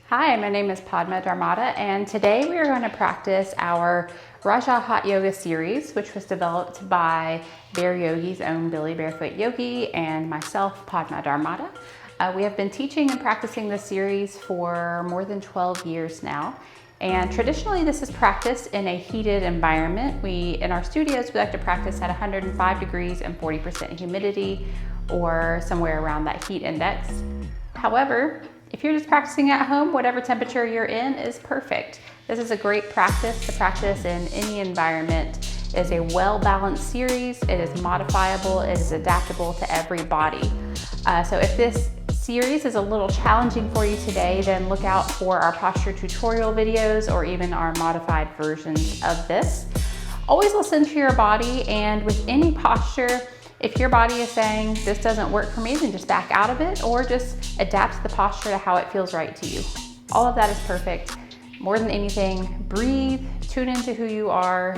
Hi, my name is Padma Dharmata, and today we are going to practice our Raja Hot Yoga series, which was developed by Bare Yogis' own Billy Barefoot Yogi and myself, Padma Dharmata. We have been teaching and practicing this series for more than 12 years now. And traditionally, this is practiced in a heated environment. In our studios, we like to practice at 105 degrees and 40% humidity, or somewhere around that heat index. However, if you're just practicing at home, whatever temperature you're in is perfect. This is a great practice to practice in any environment. It is a well-balanced series. It is modifiable. It is adaptable to every body. So if this series is a little challenging for you today, then look out for our posture tutorial videos or even our modified versions of this. Always listen to your body, and with any posture, if your body is saying, this doesn't work for me, then just back out of it or just adapt the posture to how it feels right to you. All of that is perfect. More than anything, breathe, tune into who you are,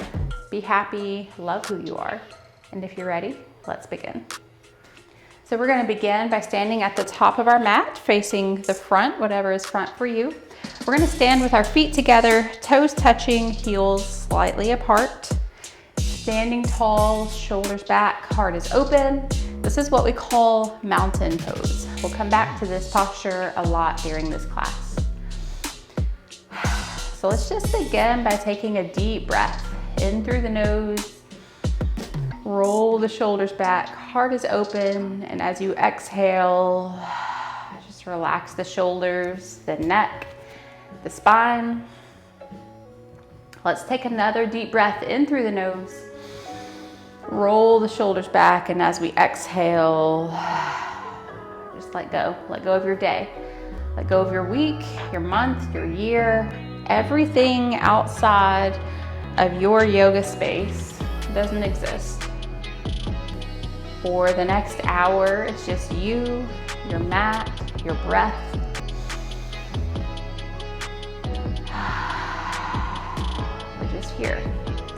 be happy, love who you are. And if you're ready, let's begin. So we're going to begin by standing at the top of our mat, facing the front, whatever is front for you. We're going to stand with our feet together, toes touching, heels slightly apart. Standing tall, shoulders back, heart is open. This is what we call mountain pose. We'll come back to this posture a lot during this class. So let's just begin by taking a deep breath in through the nose. Roll the shoulders back, heart is open, and as you exhale, just relax the shoulders, the neck, the spine. Let's take another deep breath in through the nose. Roll the shoulders back, and as we exhale, just let go. Let go of your day. Let go of your week, your month, your year. Everything outside of your yoga space doesn't exist. For the next hour, it's just you, your mat, your breath. We're just here.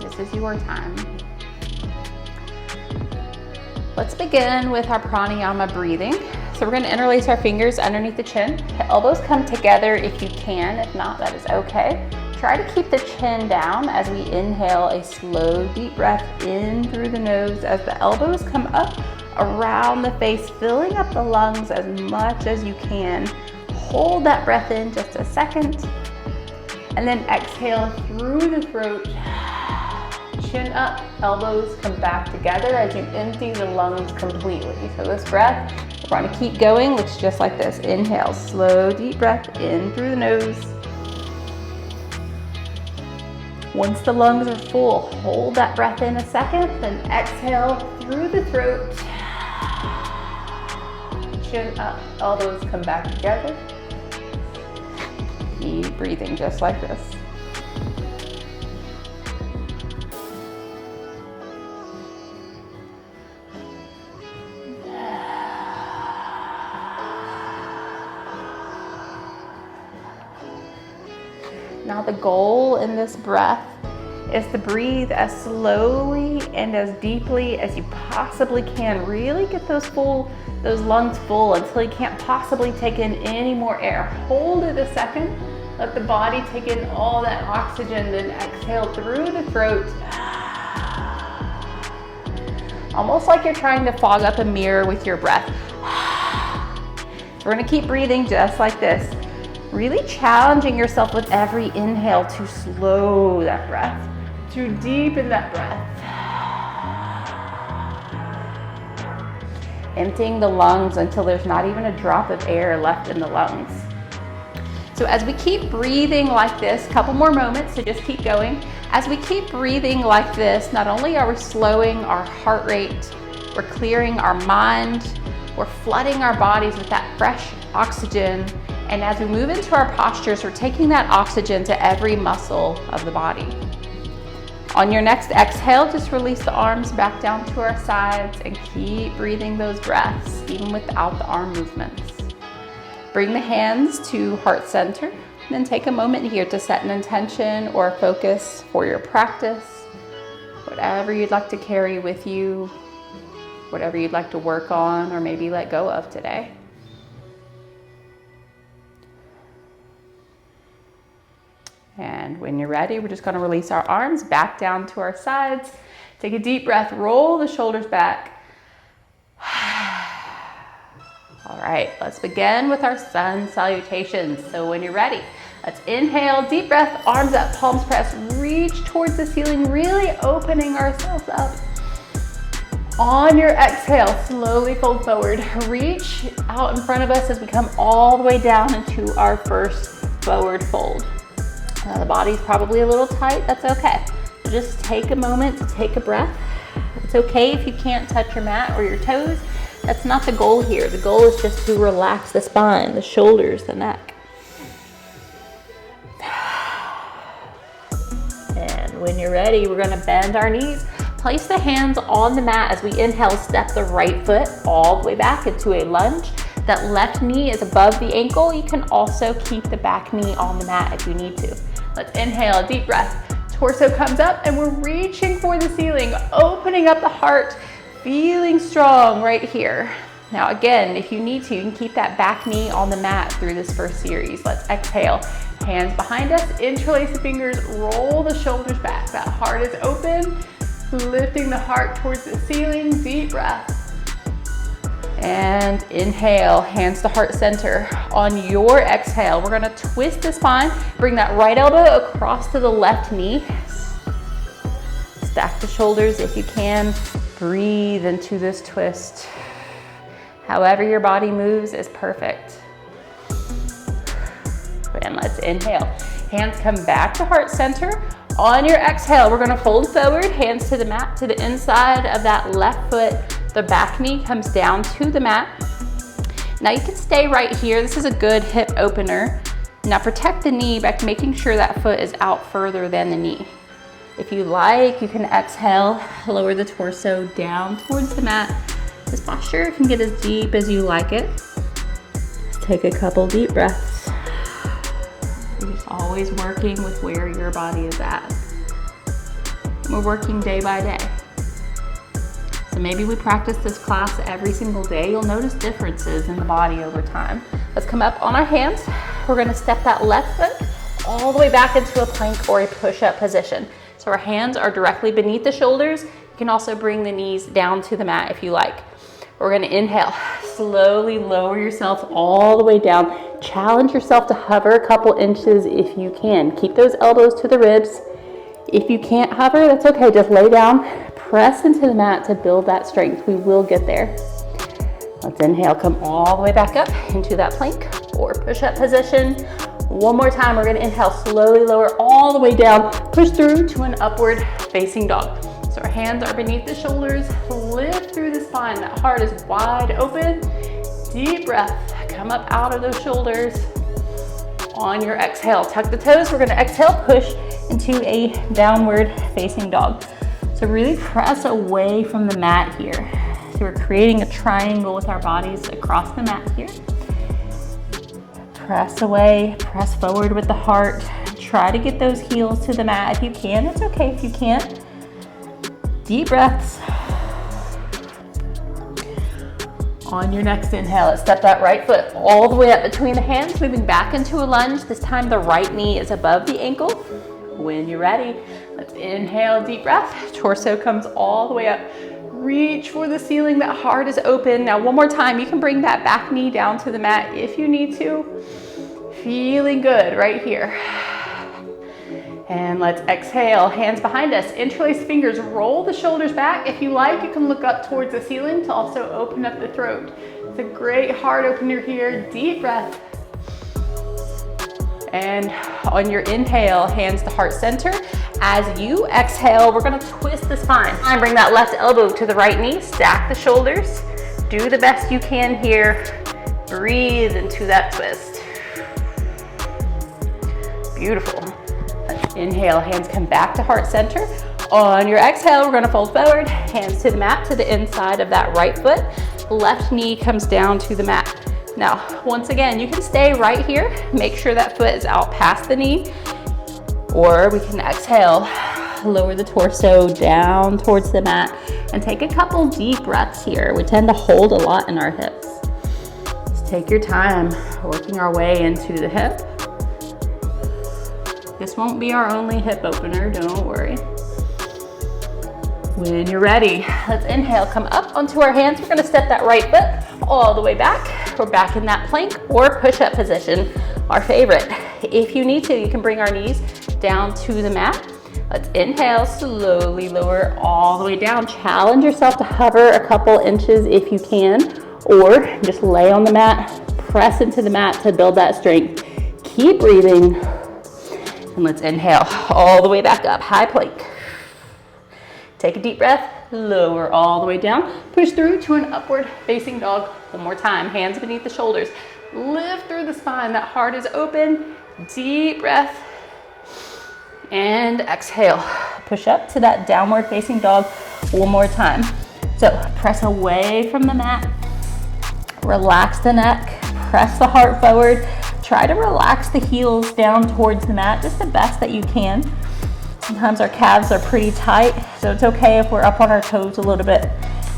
This is your time. Let's begin with our pranayama breathing. So we're going to interlace our fingers underneath the chin. The elbows come together if you can. If not, that is okay. Try to keep the chin down as we inhale a slow, deep breath in through the nose as the elbows come up around the face, filling up the lungs as much as you can. Hold that breath in just a second, and then exhale through the throat. Chin up, elbows come back together as you empty the lungs completely. So this breath, we're going to keep going. Looks just like this. Inhale, slow, deep breath in through the nose. Once the lungs are full, hold that breath in a second, then exhale through the throat. Chin up, elbows come back together. Keep breathing just like this. Now the goal in this breath is to breathe as slowly and as deeply as you possibly can. Really get those lungs full until you can't possibly take in any more air. Hold it a second. Let the body take in all that oxygen, then exhale through the throat. Almost like you're trying to fog up a mirror with your breath. We're going to keep breathing just like this. Really challenging yourself with every inhale to slow that breath, to deepen that breath. Emptying the lungs until there's not even a drop of air left in the lungs. So as we keep breathing like this, a couple more moments, so just keep going. As we keep breathing like this, not only are we slowing our heart rate, we're clearing our mind, we're flooding our bodies with that fresh oxygen. And as we move into our postures, we're taking that oxygen to every muscle of the body. On your next exhale, just release the arms back down to our sides and keep breathing those breaths, even without the arm movements. Bring the hands to heart center, and then take a moment here to set an intention or a focus for your practice, whatever you'd like to carry with you, whatever you'd like to work on or maybe let go of today. And when you're ready, we're just gonna release our arms back down to our sides. Take a deep breath, roll the shoulders back. All right, let's begin with our sun salutations. So when you're ready, let's inhale, deep breath, arms up, palms pressed, reach towards the ceiling, really opening ourselves up. On your exhale, slowly fold forward. Reach out in front of us as we come all the way down into our first forward fold. Now the body's probably a little tight, that's okay. So just take a moment to take a breath. It's okay if you can't touch your mat or your toes. That's not the goal here. The goal is just to relax the spine, the shoulders, the neck. And when you're ready, we're gonna bend our knees. Place the hands on the mat as we inhale, step the right foot all the way back into a lunge. That left knee is above the ankle. You can also keep the back knee on the mat if you need to. Let's inhale, deep breath. Torso comes up and we're reaching for the ceiling, opening up the heart, feeling strong right here. Now again, if you need to, you can keep that back knee on the mat through this first series. Let's exhale, hands behind us, interlace the fingers, roll the shoulders back. That heart is open, lifting the heart towards the ceiling, deep breath. And inhale, hands to heart center. On your exhale, we're gonna twist the spine, bring that right elbow across to the left knee. Stack the shoulders if you can. Breathe into this twist. However your body moves is perfect. And let's inhale. Hands come back to heart center. On your exhale, we're gonna fold forward, hands to the mat, to the inside of that left foot. The back knee comes down to the mat. Now you can stay right here. This is a good hip opener. Now protect the knee by making sure that foot is out further than the knee. If you like, you can exhale, lower the torso down towards the mat. This posture can get as deep as you like it. Just take a couple deep breaths. You're just always working with where your body is at. We're working day by day. So maybe we practice this class every single day. You'll notice differences in the body over time. Let's come up on our hands. We're gonna step that left foot all the way back into a plank or a push-up position. So our hands are directly beneath the shoulders. You can also bring the knees down to the mat if you like. We're gonna inhale, slowly lower yourself all the way down. Challenge yourself to hover a couple inches if you can. Keep those elbows to the ribs. If you can't hover, that's okay, just lay down, press into the mat to build that strength. We will get there. Let's inhale, come all the way back up into that plank or push-up position. One more time, we're gonna inhale, slowly lower all the way down, push through to an upward facing dog. So our hands are beneath the shoulders, lift through the spine, that heart is wide open. Deep breath, come up out of those shoulders. On your exhale, tuck the toes. We're gonna exhale, push into a downward facing dog. So really press away from the mat here. So we're creating a triangle with our bodies across the mat here. Press away, press forward with the heart. Try to get those heels to the mat if you can. It's okay if you can't. Deep breaths. On your next inhale, let's step that right foot all the way up between the hands, moving back into a lunge. This time the right knee is above the ankle. When you're ready, let's inhale, deep breath. Torso comes all the way up. Reach for the ceiling, that heart is open. Now one more time, you can bring that back knee down to the mat if you need to. Feeling good right here. And let's exhale, hands behind us, interlace fingers, roll the shoulders back. If you like, you can look up towards the ceiling to also open up the throat. It's a great heart opener here, deep breath. And on your inhale, hands to heart center. As you exhale, we're gonna twist the spine. And bring that left elbow to the right knee, stack the shoulders. Do the best you can here. Breathe into that twist. Beautiful. Let's inhale, hands come back to heart center. On your exhale, we're gonna fold forward, hands to the mat, to the inside of that right foot. Left knee comes down to the mat. Now, once again, you can stay right here. Make sure that foot is out past the knee. Or we can exhale, lower the torso down towards the mat and take a couple deep breaths here. We tend to hold a lot in our hips. Just take your time, working our way into the hip. This won't be our only hip opener, don't worry. When you're ready, let's inhale, come up onto our hands. We're gonna step that right foot all the way back. We're back in that plank or push-up position, our favorite. If you need to, you can bring our knees down to the mat. Let's inhale, slowly lower all the way down. Challenge yourself to hover a couple inches if you can, or just lay on the mat, press into the mat to build that strength. Keep breathing, and let's inhale all the way back up, high plank. Take a deep breath, lower all the way down, push through to an upward facing dog. One more time, hands beneath the shoulders. Lift through the spine, that heart is open. Deep breath, and exhale. Push up to that downward facing dog one more time. So press away from the mat, relax the neck, press the heart forward. Try to relax the heels down towards the mat, just the best that you can. Sometimes our calves are pretty tight, so it's okay if we're up on our toes a little bit.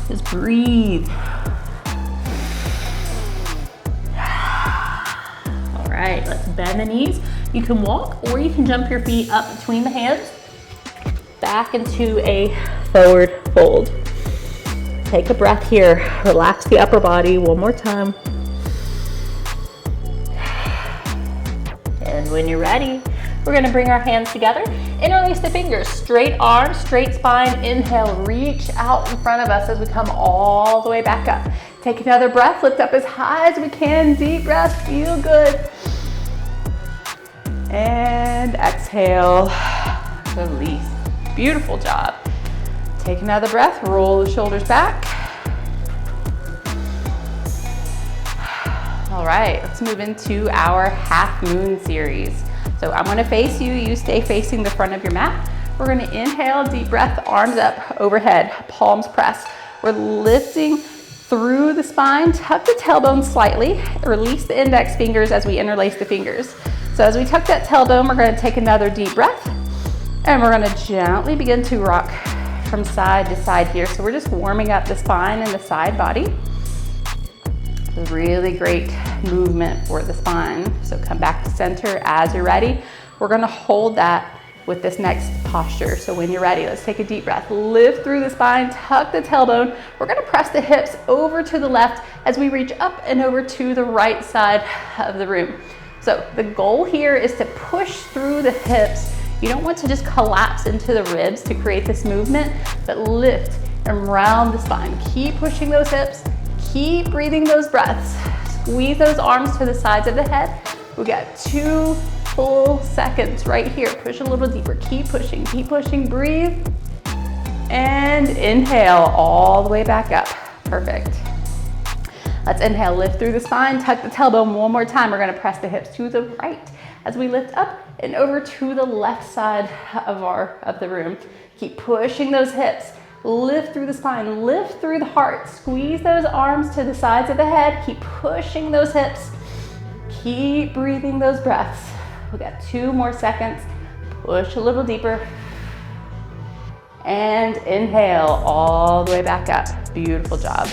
Just breathe. All right, let's bend the knees. You can walk or you can jump your feet up between the hands, back into a forward fold. Take a breath here. Relax the upper body one more time. And when you're ready, we're gonna bring our hands together, interlace the fingers, straight arms, straight spine. Inhale, reach out in front of us as we come all the way back up. Take another breath, lift up as high as we can. Deep breath, feel good. And exhale, release. Beautiful job. Take another breath, roll the shoulders back. All right, let's move into our half moon series. So I'm gonna face you, you stay facing the front of your mat. We're gonna inhale, deep breath, arms up, overhead, palms pressed. We're lifting through the spine, tuck the tailbone slightly, release the index fingers as we interlace the fingers. So as we tuck that tailbone, we're gonna take another deep breath, and we're gonna gently begin to rock from side to side here. So we're just warming up the spine and the side body. It's a really great movement for the spine. So come back to center as you're ready. We're gonna hold that with this next posture. So when you're ready, let's take a deep breath. Lift through the spine, tuck the tailbone. We're gonna press the hips over to the left as we reach up and over to the right side of the room. So the goal here is to push through the hips. You don't want to just collapse into the ribs to create this movement, but lift and round the spine. Keep pushing those hips. Keep breathing those breaths. Squeeze those arms to the sides of the head. We got 2 full seconds right here. Push a little deeper. Keep pushing, breathe. And inhale all the way back up. Perfect. Let's inhale, lift through the spine, tuck the tailbone one more time. We're gonna press the hips to the right as we lift up and over to the left side of the room. Keep pushing those hips. Lift through the spine, lift through the heart. Squeeze those arms to the sides of the head. Keep pushing those hips. Keep breathing those breaths. We got 2 more seconds. Push a little deeper. And inhale all the way back up. Beautiful job.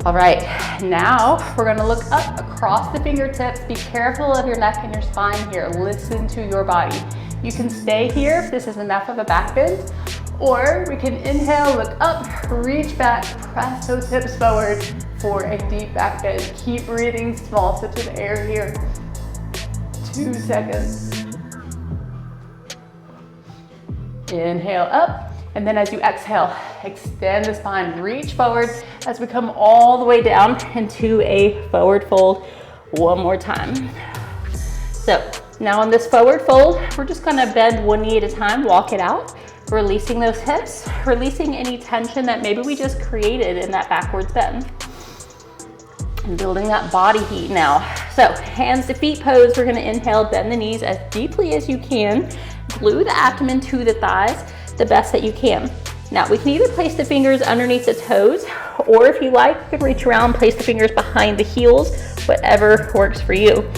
All right, now we're gonna look up across the fingertips. Be careful of your neck and your spine here. Listen to your body. You can stay here if this is enough of a back bend, or we can inhale, look up, reach back, press those hips forward for a deep back bend. Keep breathing, small sips of air here. 2 seconds. Inhale up. And then as you exhale, extend the spine, reach forward as we come all the way down into a forward fold one more time. So now on this forward fold, we're just gonna bend one knee at a time, walk it out, releasing those hips, releasing any tension that maybe we just created in that backwards bend. And building that body heat now. So hands to feet pose, we're gonna inhale, bend the knees as deeply as you can, glue the abdomen to the thighs, the best that you can. Now we can either place the fingers underneath the toes, or if you like, you can reach around, place the fingers behind the heels, whatever works for you.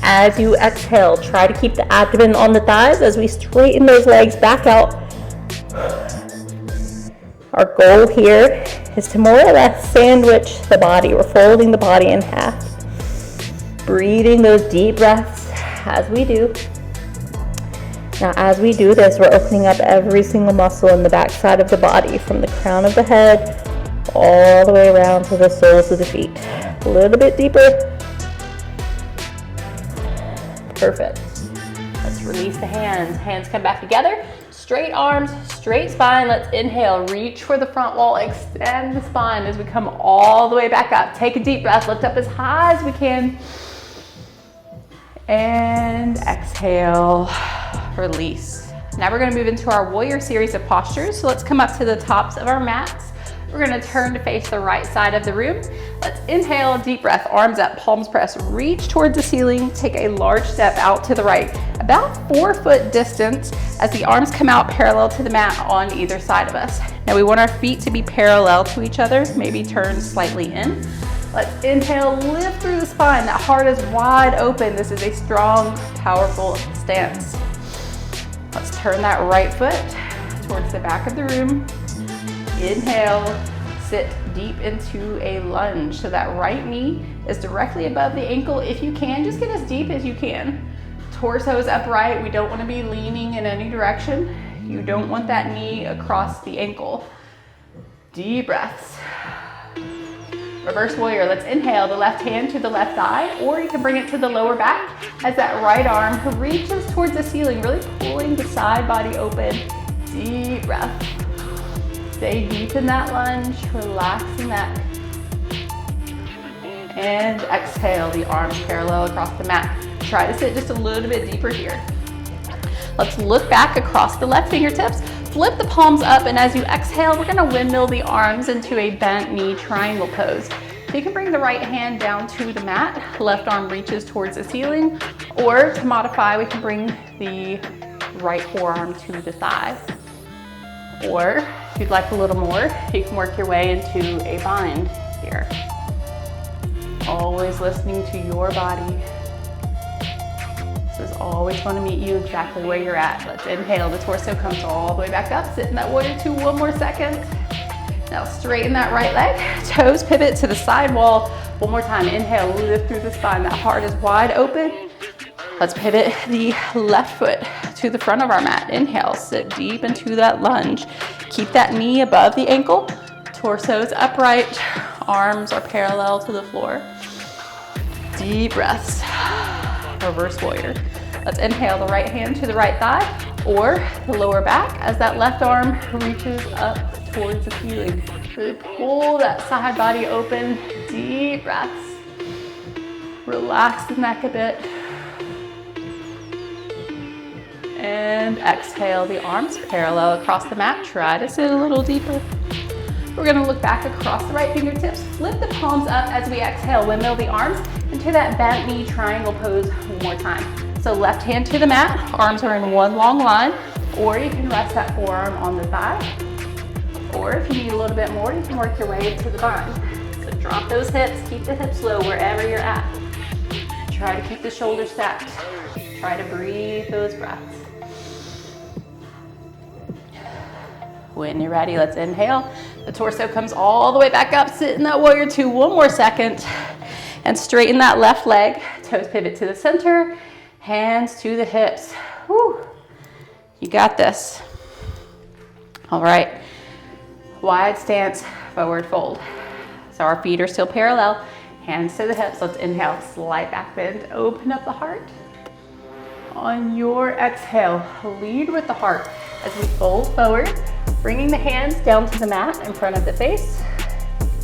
As you exhale, try to keep the abdomen on the thighs as we straighten those legs back out. Our goal here is to more or less sandwich the body. We're folding the body in half. Breathing those deep breaths as we do. Now as we do this, we're opening up every single muscle in the back side of the body, from the crown of the head all the way around to the soles of the feet. A little bit deeper. Perfect. Let's release the hands. Hands come back together. Straight arms, straight spine. Let's inhale, reach for the front wall, extend the spine as we come all the way back up. Take a deep breath, lift up as high as we can. And exhale, release. Now we're gonna move into our warrior series of postures. So let's come up to the tops of our mats. We're gonna turn to face the right side of the room. Let's inhale, deep breath, arms up, palms pressed, reach towards the ceiling, take a large step out to the right, about 4 foot distance as the arms come out parallel to the mat on either side of us. Now we want our feet to be parallel to each other, maybe turn slightly in. Let's inhale, lift through the spine, that heart is wide open. This is a strong, powerful stance. Let's turn that right foot towards the back of the room. Inhale, sit deep into a lunge. So that right knee is directly above the ankle. If you can, just get as deep as you can. Torso is upright. We don't want to be leaning in any direction. You don't want that knee across the ankle. Deep breaths. Reverse warrior. Let's inhale the left hand to the left thigh, or you can bring it to the lower back as that right arm reaches towards the ceiling, really pulling the side body open. Deep breath. Stay deep in that lunge, relax the neck. And exhale, the arms parallel across the mat. Try to sit just a little bit deeper here. Let's look back across the left fingertips, flip the palms up, and as you exhale, we're gonna windmill the arms into a bent knee triangle pose. So you can bring the right hand down to the mat, left arm reaches towards the ceiling, or to modify, we can bring the right forearm to the thigh. Or if you'd like a little more, you can work your way into a bind here. Always listening to your body. This is always going to meet you exactly where you're at. Let's inhale, the torso comes all the way back up. Sit in that warrior two, 1 more second. Now straighten that right leg, toes pivot to the side wall. 1 more time, inhale, lift through the spine. That heart is wide open. Let's pivot the left foot to the front of our mat. Inhale, sit deep into that lunge. Keep that knee above the ankle. Torso's upright, arms are parallel to the floor. Deep breaths. Reverse warrior. Let's inhale the right hand to the right thigh or the lower back as that left arm reaches up towards the ceiling. Really pull that side body open. Deep breaths. Relax the neck a bit. And exhale, the arms parallel across the mat. Try to sit a little deeper. We're gonna look back across the right fingertips, flip the palms up as we exhale, windmill the arms into that bent knee triangle pose 1 more time. So left hand to the mat, arms are in 1 long line, or you can rest that forearm on the thigh. Or if you need a little bit more, you can work your way into the bind. So drop those hips, keep the hips low wherever you're at. Try to keep the shoulders stacked. Try to breathe those breaths. When you're ready, let's inhale. The torso comes all the way back up. Sit in that warrior two, 1 more second. And straighten that left leg. Toes pivot to the center. Hands to the hips. Whew. You got this. All right. Wide stance, forward fold. So our feet are still parallel. Hands to the hips. Let's inhale, slight back bend. Open up the heart. On your exhale, lead with the heart as we fold forward. Bringing the hands down to the mat in front of the face.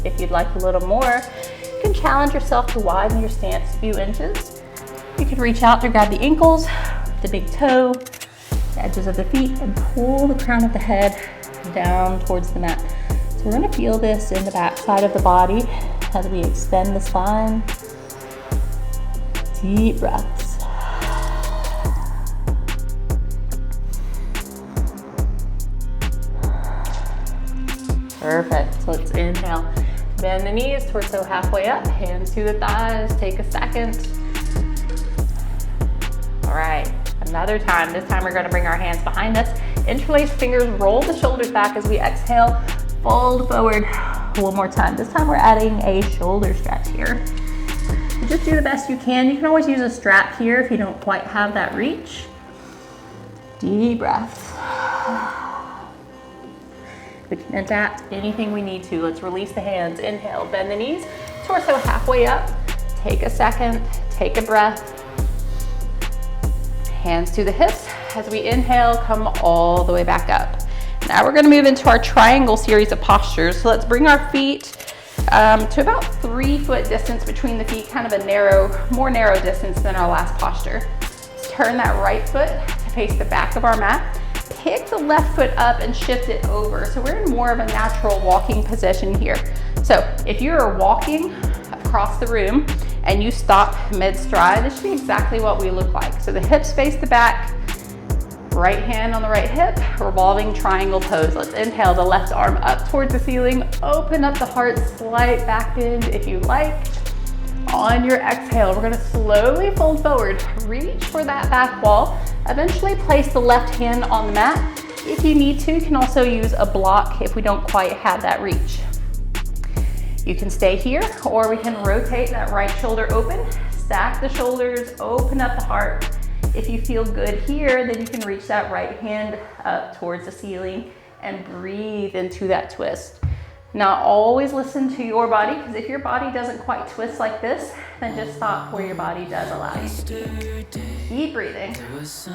If you'd like a little more, you can challenge yourself to widen your stance a few inches. You can reach out to grab the ankles, the big toe, the edges of the feet, and pull the crown of the head down towards the mat. So we're gonna feel this in the back side of the body as we extend the spine. Deep breaths. Perfect. So let's inhale. Bend the knees, torso halfway up, hands to the thighs. Take a second. All right, another time. This time we're going to bring our hands behind us. Interlace fingers, roll the shoulders back as we exhale. Fold forward 1 more time. This time we're adding a shoulder stretch here. So just do the best you can. You can always use a strap here if you don't quite have that reach. Deep breaths. We can adapt anything we need to. Let's release the hands. Inhale, bend the knees, torso halfway up. Take a second, take a breath. Hands to the hips. As we inhale, come all the way back up. Now we're gonna move into our triangle series of postures. So let's bring our feet to about 3 foot distance between the feet, kind of a more narrow distance than our last posture. Let's turn that right foot to face the back of our mat. Pick the left foot up and shift it over. So we're in more of a natural walking position here. So if you're walking across the room and you stop mid-stride, this should be exactly what we look like. So the hips face the back, right hand on the right hip, revolving triangle pose. Let's inhale the left arm up towards the ceiling, open up the heart, slight back bend if you like. On your exhale, we're gonna slowly fold forward, reach for that back wall, eventually place the left hand on the mat. If you need to, you can also use a block if we don't quite have that reach. You can stay here, or we can rotate that right shoulder open, stack the shoulders, open up the heart. If you feel good here, then you can reach that right hand up towards the ceiling and breathe into that twist. Now always listen to your body, because if your body doesn't quite twist like this, then just stop where your body does allow you to be. Keep breathing. Let's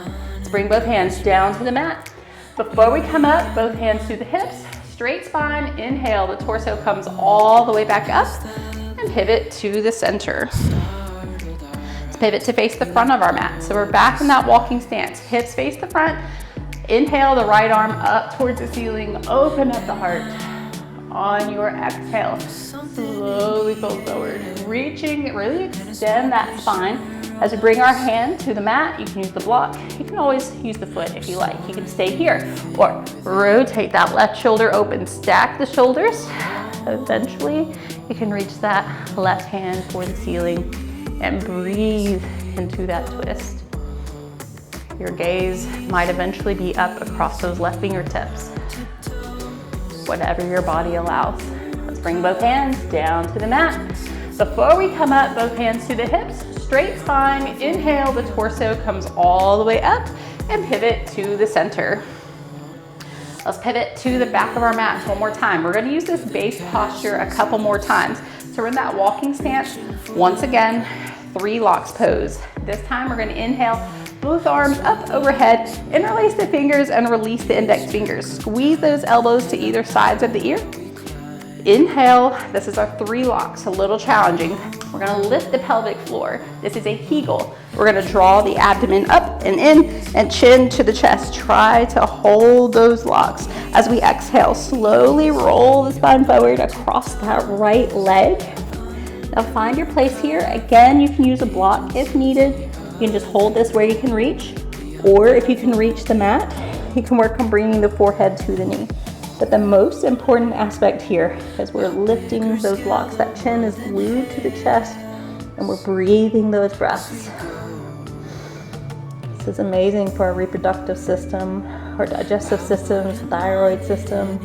bring both hands down to the mat. Before we come up, both hands to the hips, straight spine, inhale, the torso comes all the way back up, and pivot to the center. Let's pivot to face the front of our mat. So we're back in that walking stance, hips face the front, inhale the right arm up towards the ceiling, open up the heart. On your exhale, slowly fold forward, reaching, really extend that spine. As we bring our hand to the mat, you can use the block. You can always use the foot if you like. You can stay here or rotate that left shoulder open, stack the shoulders. Eventually, you can reach that left hand for the ceiling and breathe into that twist. Your gaze might eventually be up across those left fingertips. Whatever your body allows. Let's bring both hands down to the mat. Before we come up, both hands to the hips, straight spine, inhale, the torso comes all the way up, and pivot to the center. Let's pivot to the back of our mat one more time. We're gonna use this base posture a couple more times. So we're in that walking stance. Once again, 3 locks pose. This time we're gonna inhale, both arms up overhead, interlace the fingers and release the index fingers. Squeeze those elbows to either sides of the ear. Inhale, this is our 3 locks, a little challenging. We're gonna lift the pelvic floor. This is a Kegel. We're gonna draw the abdomen up and in and chin to the chest. Try to hold those locks. As we exhale, slowly roll the spine forward across that right leg. Now find your place here. Again, you can use a block if needed. You can just hold this where you can reach, or if you can reach the mat, you can work on bringing the forehead to the knee. But the most important aspect here is we're lifting those blocks. That chin is glued to the chest, and we're breathing those breaths. This is amazing for our reproductive system, our digestive systems, thyroid system.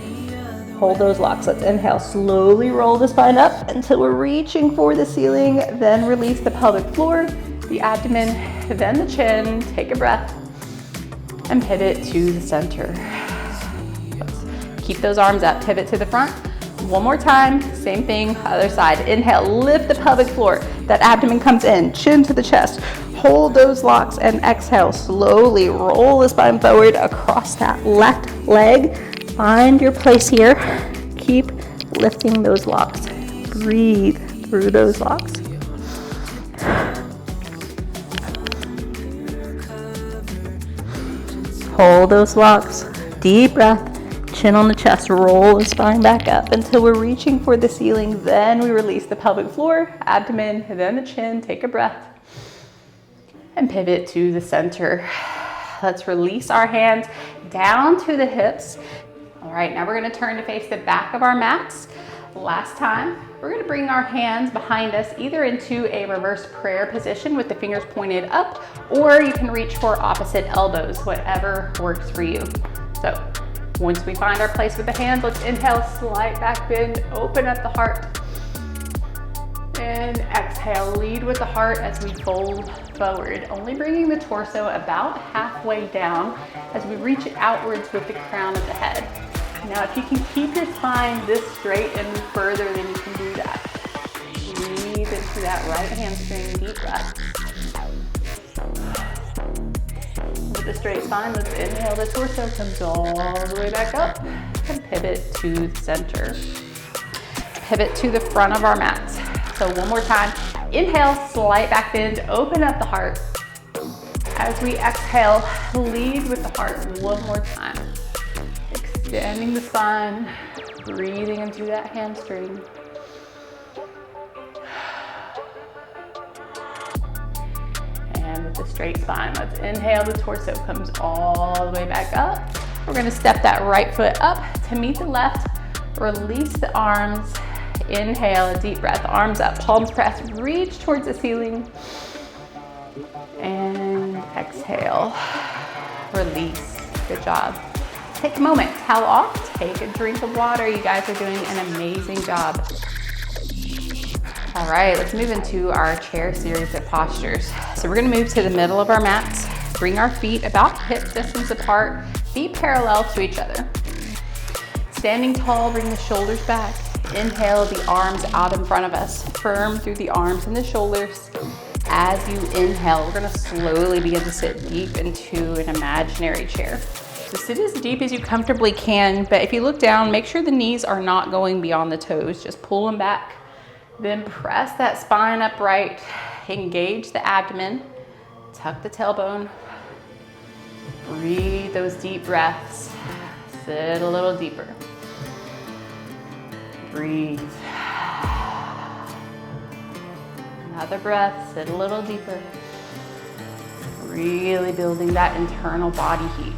Hold those locks. Let's inhale, slowly roll the spine up until we're reaching for the ceiling, then release the pelvic floor, the abdomen, then the chin. Take a breath and pivot to the center. Let's keep those arms up, pivot to the front. One more time, same thing, other side. Inhale, lift the pelvic floor. That abdomen comes in, chin to the chest. Hold those locks and exhale, slowly roll the spine forward across that left leg. Find your place here. Keep lifting those locks. Breathe through those locks. Hold those locks. Deep breath. Chin on the chest. Roll the spine back up until we're reaching for the ceiling. Then we release the pelvic floor, abdomen, then the chin. Take a breath and pivot to the center. Let's release our hands down to the hips. All right, now we're gonna turn to face the back of our mats. Last time, we're gonna bring our hands behind us, either into a reverse prayer position with the fingers pointed up, or you can reach for opposite elbows, whatever works for you. So once we find our place with the hands, let's inhale, slight back bend, open up the heart. And exhale, lead with the heart as we fold forward, only bringing the torso about halfway down as we reach outwards with the crown of the head. Now, if you can keep your spine this straight and move further, then you can do that. Breathe into that right hamstring, deep breath. With the straight spine, let's inhale, the torso comes all the way back up and pivot to the center. Pivot to the front of our mats. So one more time, inhale, slight back bend, open up the heart. As we exhale, lead with the heart one more time. Extending the spine, breathing into that hamstring. And with the straight spine, let's inhale, the torso comes all the way back up. We're gonna step that right foot up to meet the left, release the arms. Inhale, a deep breath, arms up, palms pressed, reach towards the ceiling. And exhale, release, good job. Take a moment, towel off, take a drink of water. You guys are doing an amazing job. All right, let's move into our chair series of postures. So we're gonna move to the middle of our mats, bring our feet about hip distance apart, feet parallel to each other. Standing tall, bring the shoulders back. Inhale, the arms out in front of us, firm through the arms and the shoulders. As you inhale, we're gonna slowly begin to sit deep into an imaginary chair. So sit as deep as you comfortably can, but if you look down, make sure the knees are not going beyond the toes. Just pull them back. Then press that spine upright, engage the abdomen, tuck the tailbone. Breathe those deep breaths. Sit a little deeper. Breathe. Another breath, sit a little deeper. Really building that internal body heat.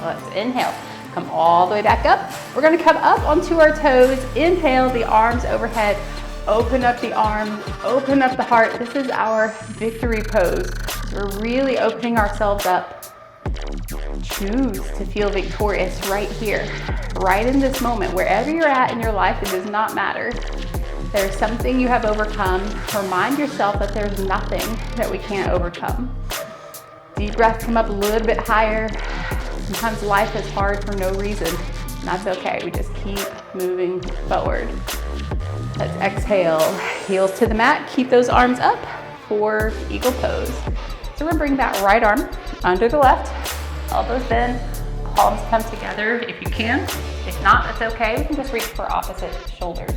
Let's inhale, come all the way back up. We're gonna come up onto our toes. Inhale, the arms overhead. Open up the arms, open up the heart. This is our victory pose. We're really opening ourselves up. Choose to feel victorious right here, right in this moment. Wherever you're at in your life, it does not matter. There's something you have overcome. Remind yourself that there's nothing that we can't overcome. Deep breath, come up a little bit higher. Sometimes life is hard for no reason, and that's okay. We just keep moving forward. Let's exhale, heels to the mat. Keep those arms up for eagle pose. So we're gonna bring that right arm under the left, elbows bend, palms come together if you can. If not, that's okay. We can just reach for opposite shoulders.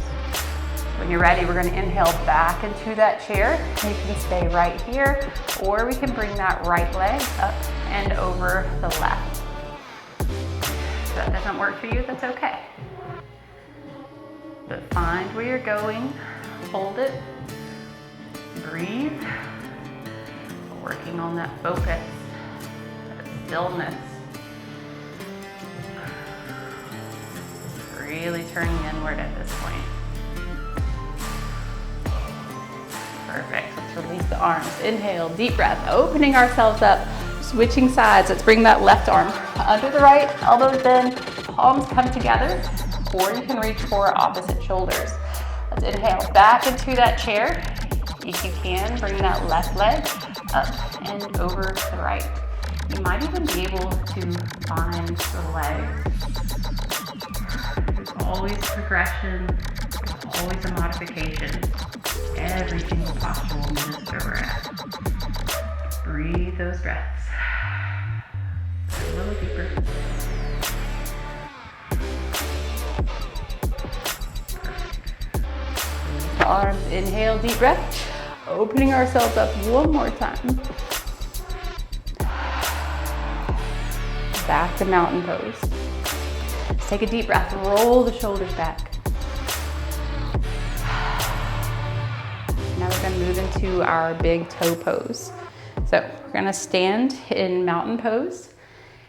When you're ready, we're gonna inhale back into that chair. You can stay right here, or we can bring that right leg up and over the left. If that doesn't work for you, that's okay. But find where you're going, hold it, breathe. Working on that focus, that stillness. Really turning inward at this point. Perfect, let's release the arms. Inhale, deep breath, opening ourselves up, switching sides. Let's bring that left arm under the right, elbows bend, palms come together, or you can reach for opposite shoulders. Let's inhale back into that chair. If you can, bring that left leg up and over to the right. You might even be able to find the leg. There's always progression, there's always a modification. Every single posture will meet us where we're at. Breathe those breaths. A little deeper. Release the arms, inhale, deep breath. Opening ourselves up one more time. Back to mountain pose. Let's take a deep breath, roll the shoulders back. Now we're gonna move into our big toe pose. So we're gonna stand in mountain pose,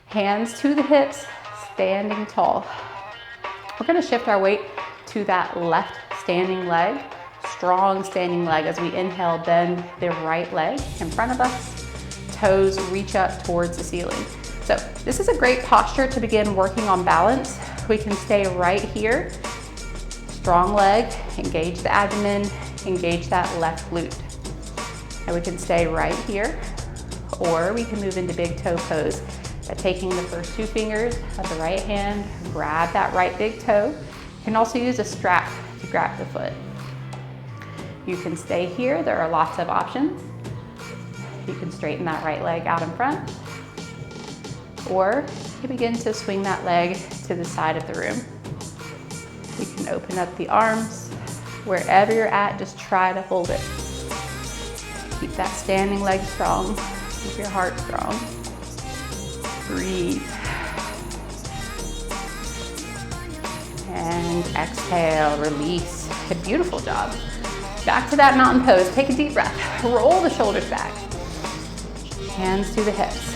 hands to the hips, standing tall. We're gonna shift our weight to that left standing leg. Strong standing leg. As we inhale, bend the right leg in front of us. Toes reach up towards the ceiling. So this is a great posture to begin working on balance. We can stay right here, strong leg, engage the abdomen, engage that left glute. And we can stay right here, or we can move into big toe pose by taking the first 2 fingers of the right hand, grab that right big toe. You can also use a strap to grab the foot. You can stay here, there are lots of options. You can straighten that right leg out in front, or you begin to swing that leg to the side of the room. You can open up the arms. Wherever you're at, just try to hold it. Keep that standing leg strong. Keep your heart strong. Breathe. And exhale, release. Good, beautiful job. Back to that mountain pose. Take a deep breath. Roll the shoulders back. Hands to the hips.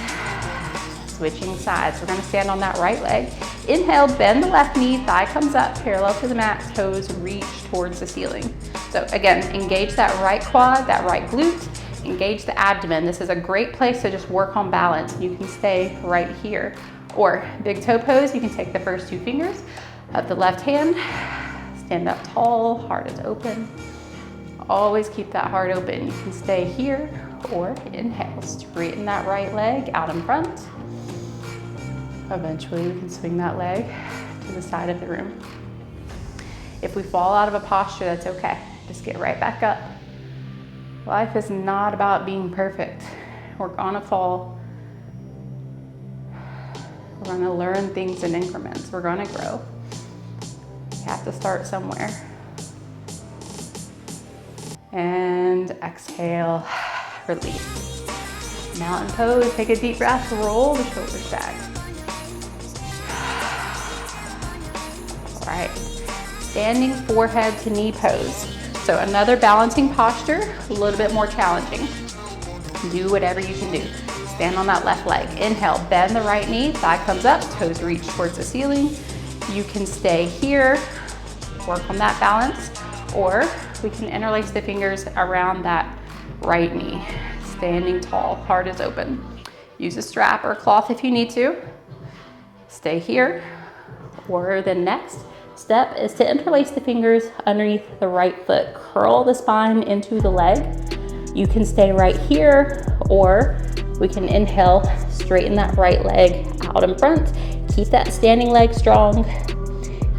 Switching sides. We're gonna stand on that right leg. Inhale, bend the left knee, thigh comes up, parallel to the mat, toes reach towards the ceiling. So again, engage that right quad, that right glute, engage the abdomen. This is a great place to just work on balance. You can stay right here. Or big toe pose, you can take the first 2 fingers of the left hand, stand up tall, heart is open. Always keep that heart open. You can stay here, or inhale, straighten that right leg out in front. Eventually we can swing that leg to the side of the room. If we fall out of a posture, that's okay. Just get right back up. Life is not about being perfect. We're gonna fall. We're gonna learn things in increments. We're gonna grow. You have to start somewhere. And exhale, release. Mountain pose, take a deep breath, roll the shoulders back. All right, standing forehead to knee pose. So another balancing posture, a little bit more challenging. Do whatever you can do. Stand on that left leg. Inhale, bend the right knee, thigh comes up, toes reach towards the ceiling. You can stay here, work on that balance, or we can interlace the fingers around that right knee. Standing tall, heart is open. Use a strap or cloth if you need to. Stay here, or the next step is to interlace the fingers underneath the right foot. Curl the spine into the leg. You can stay right here, or we can inhale, straighten that right leg out in front. Keep that standing leg strong.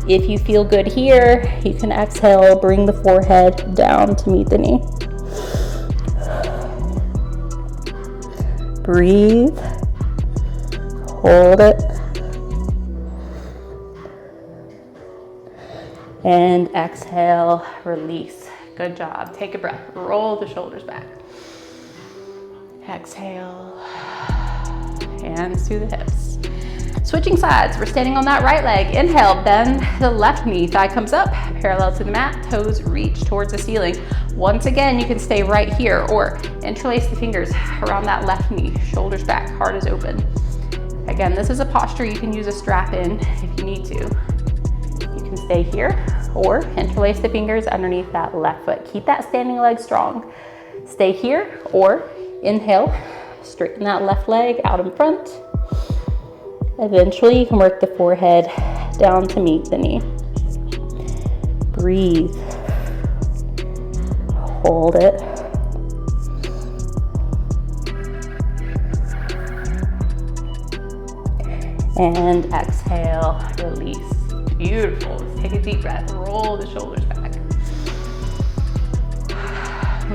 If you feel good here, you can exhale, bring the forehead down to meet the knee. Breathe, hold it, and exhale, release. Good job. Take a breath, roll the shoulders back. Exhale, hands to the hips. Switching sides, we're standing on that right leg. Inhale, bend the left knee, thigh comes up, parallel to the mat, toes reach towards the ceiling. Once again, you can stay right here, or interlace the fingers around that left knee, shoulders back, heart is open. Again, this is a posture you can use a strap in if you need to. You can stay here, or interlace the fingers underneath that left foot. Keep that standing leg strong. Stay here, or inhale, straighten that left leg out in front. Eventually, you can work the forehead down to meet the knee. Breathe. Hold it. And exhale, release. Beautiful. Take a deep breath, roll the shoulders back.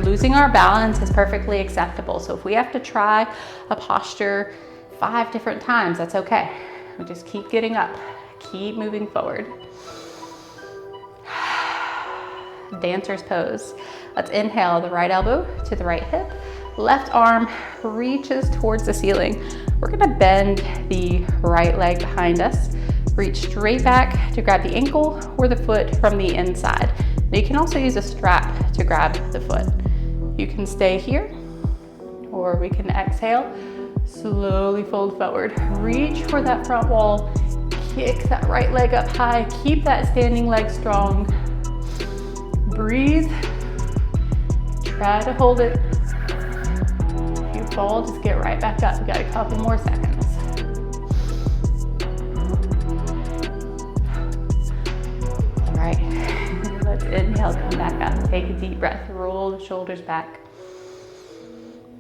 Losing our balance is perfectly acceptable. So if we have to try a posture 5 different times, that's okay. We just keep getting up, keep moving forward. Dancer's pose. Let's inhale the right elbow to the right hip. Left arm reaches towards the ceiling. We're gonna bend the right leg behind us. Reach straight back to grab the ankle or the foot from the inside. Now you can also use a strap to grab the foot. You can stay here, or we can exhale. Slowly fold forward. Reach for that front wall. Kick that right leg up high. Keep that standing leg strong. Breathe. Try to hold it. If you fall, just get right back up. We got a couple more seconds. All right. Let's inhale, come back up. Take a deep breath, roll the shoulders back.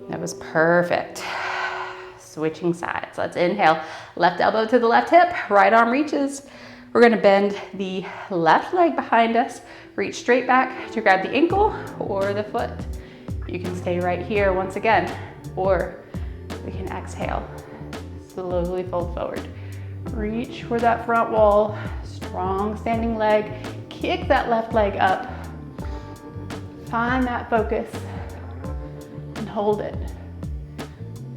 That was perfect. Switching sides. Let's inhale, left elbow to the left hip, right arm reaches. We're gonna bend the left leg behind us, reach straight back to grab the ankle or the foot. You can stay right here once again, or we can exhale, slowly fold forward. Reach for that front wall, strong standing leg, kick that left leg up. Find that focus and hold it,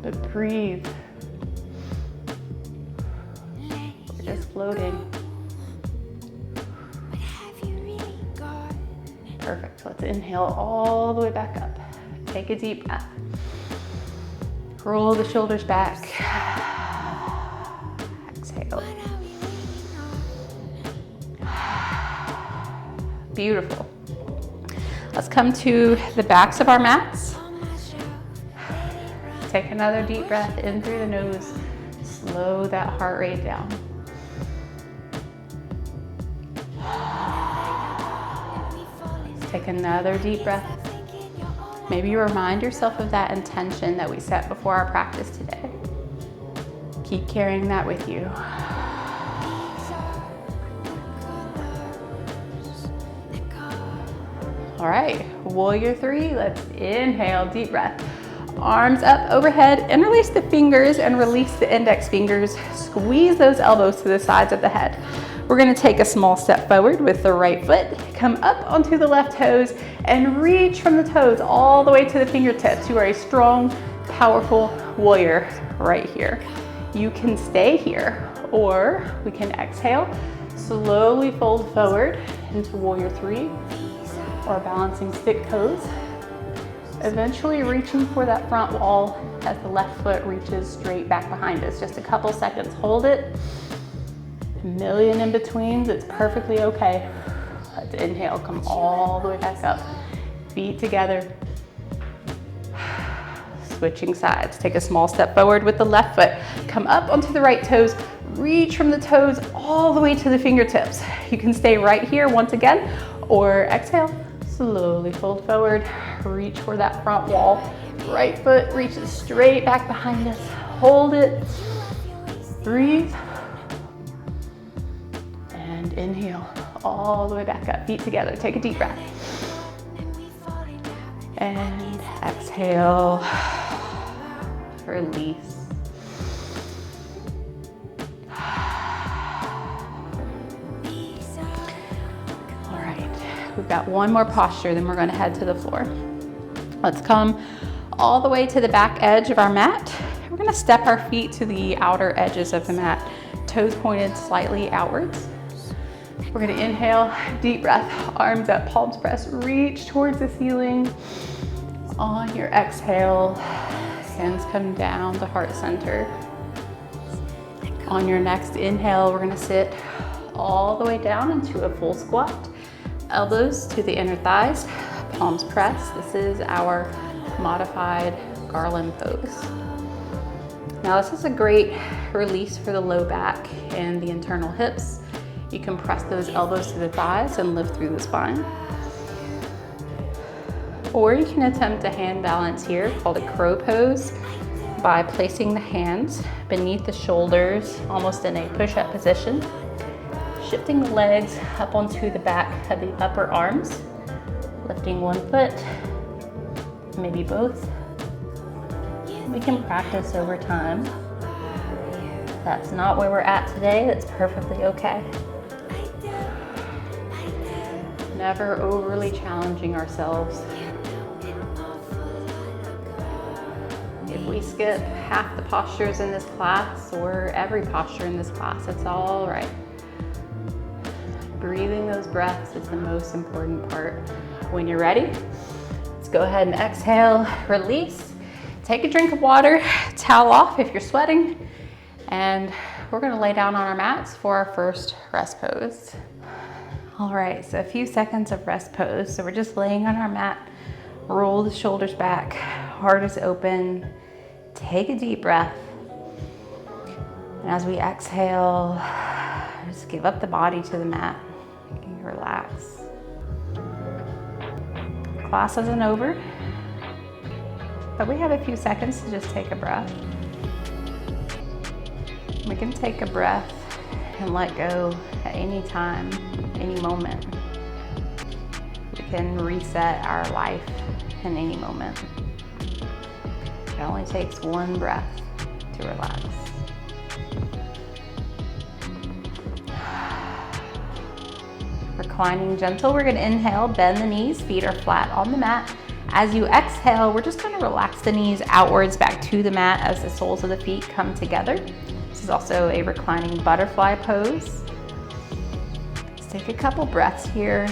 but breathe. We're just floating. Perfect, let's inhale all the way back up. Take a deep breath. Roll the shoulders back. Exhale. Beautiful. Let's come to the backs of our mats. Take another deep breath in through the nose. Slow that heart rate down. Take another deep breath. Maybe you remind yourself of that intention that we set before our practice today. Keep carrying that with you. All right, warrior three, let's inhale, deep breath. Arms up overhead, interlace the fingers and release the index fingers. Squeeze those elbows to the sides of the head. We're gonna take a small step forward with the right foot, come up onto the left toes and reach from the toes all the way to the fingertips. You are a strong, powerful warrior right here. You can stay here, or we can exhale, slowly fold forward into warrior three, or balancing stick pose. Eventually reaching for that front wall as the left foot reaches straight back behind us. Just a couple seconds, hold it. A million in betweens, it's perfectly okay. Let's inhale, come all the way back up. Feet together. Switching sides. Take a small step forward with the left foot. Come up onto the right toes. Reach from the toes all the way to the fingertips. You can stay right here once again, or exhale. Slowly fold forward. Reach for that front wall. Right foot reaches straight back behind us. Hold it. Breathe. And inhale all the way back up. Feet together. Take a deep breath. And exhale. Release. All right, we've got one more posture, then we're going to head to the floor. Let's come all the way to the back edge of our mat. We're going to step our feet to the outer edges of the mat, toes pointed slightly outwards. We're going to inhale, deep breath, arms up, palms pressed, reach towards the ceiling. On your exhale, hands come down to heart center. On your next inhale, we're going to sit all the way down into a full squat. Elbows to the inner thighs, palms pressed. This is our modified garland pose. Now this is a great release for the low back and the internal hips. You can press those elbows to the thighs and lift through the spine. Or you can attempt a hand balance here called a crow pose by placing the hands beneath the shoulders, almost in a push-up position. Shifting the legs up onto the back of the upper arms, lifting one foot, maybe both. We can practice over time. If that's not where we're at today, that's perfectly okay. Never overly challenging ourselves. If we skip half the postures in this class or every posture in this class, it's all right. Breathing those breaths is the most important part. When you're ready, let's go ahead and exhale, release. Take a drink of water, towel off if you're sweating, and we're gonna lay down on our mats for our first rest pose. All right, so a few seconds of rest pose. So we're just laying on our mat, roll the shoulders back, heart is open, take a deep breath. And as we exhale, just give up the body to the mat, relax. class isn't over, but we have a few seconds to just take a breath. We can take a breath and let go at any time, any moment. We can reset our life in any moment. It only takes one breath to relax. Reclining gentle, we're gonna inhale, bend the knees, feet are flat on the mat. As you exhale, we're just gonna relax the knees outwards back to the mat as the soles of the feet come together. This is also a reclining butterfly pose. Let's take a couple breaths here.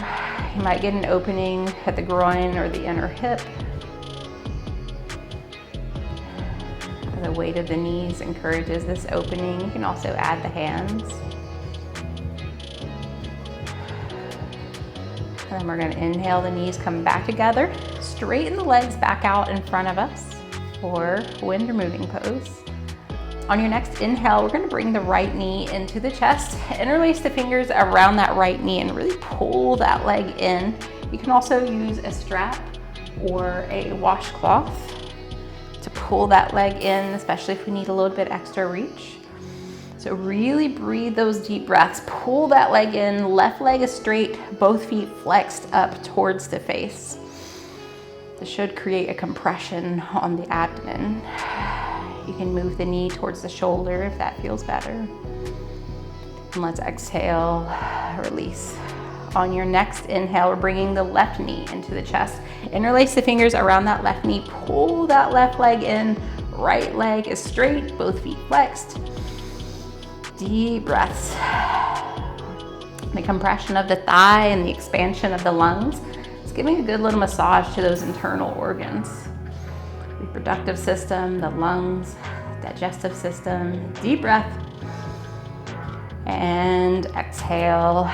You might get an opening at the groin or the inner hip. The weight of the knees encourages this opening. You can also add the hands. And then we're going to inhale, the knees come back together. Straighten the legs back out in front of us for wind removing pose. On your next inhale, we're going to bring the right knee into the chest. Interlace the fingers around that right knee and really pull that leg in. You can also use a strap or a washcloth to pull that leg in, especially if we need a little bit extra reach. So really breathe those deep breaths. Pull that leg in, left leg is straight, both feet flexed up towards the face. This should create a compression on the abdomen. You can move the knee towards the shoulder if that feels better. And let's exhale, release. On your next inhale, we're bringing the left knee into the chest. Interlace the fingers around that left knee, pull that left leg in, right leg is straight, both feet flexed. Deep breaths. The compression of the thigh and the expansion of the lungs is giving a good little massage to those internal organs. Reproductive system, the lungs, digestive system. Deep breath. And exhale,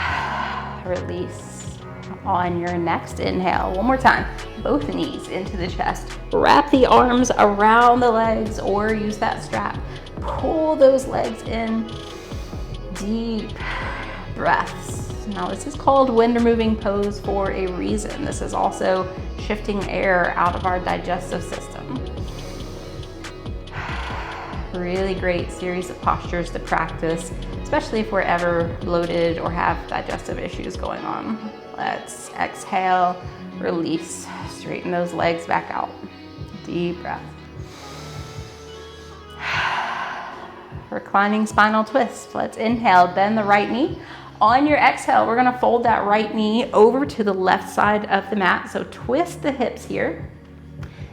release. On your next inhale, one more time, both knees into the chest. Wrap the arms around the legs or use that strap. Pull those legs in. Deep breaths. Now this is called wind removing pose for a reason. This is also shifting air out of our digestive system. Really great series of postures to practice, especially if we're ever bloated or have digestive issues going on. Let's exhale, release, straighten those legs back out. Deep breath. Reclining spinal twist. Let's inhale, bend the right knee. On your exhale, we're gonna fold that right knee over to the left side of the mat. So twist the hips here,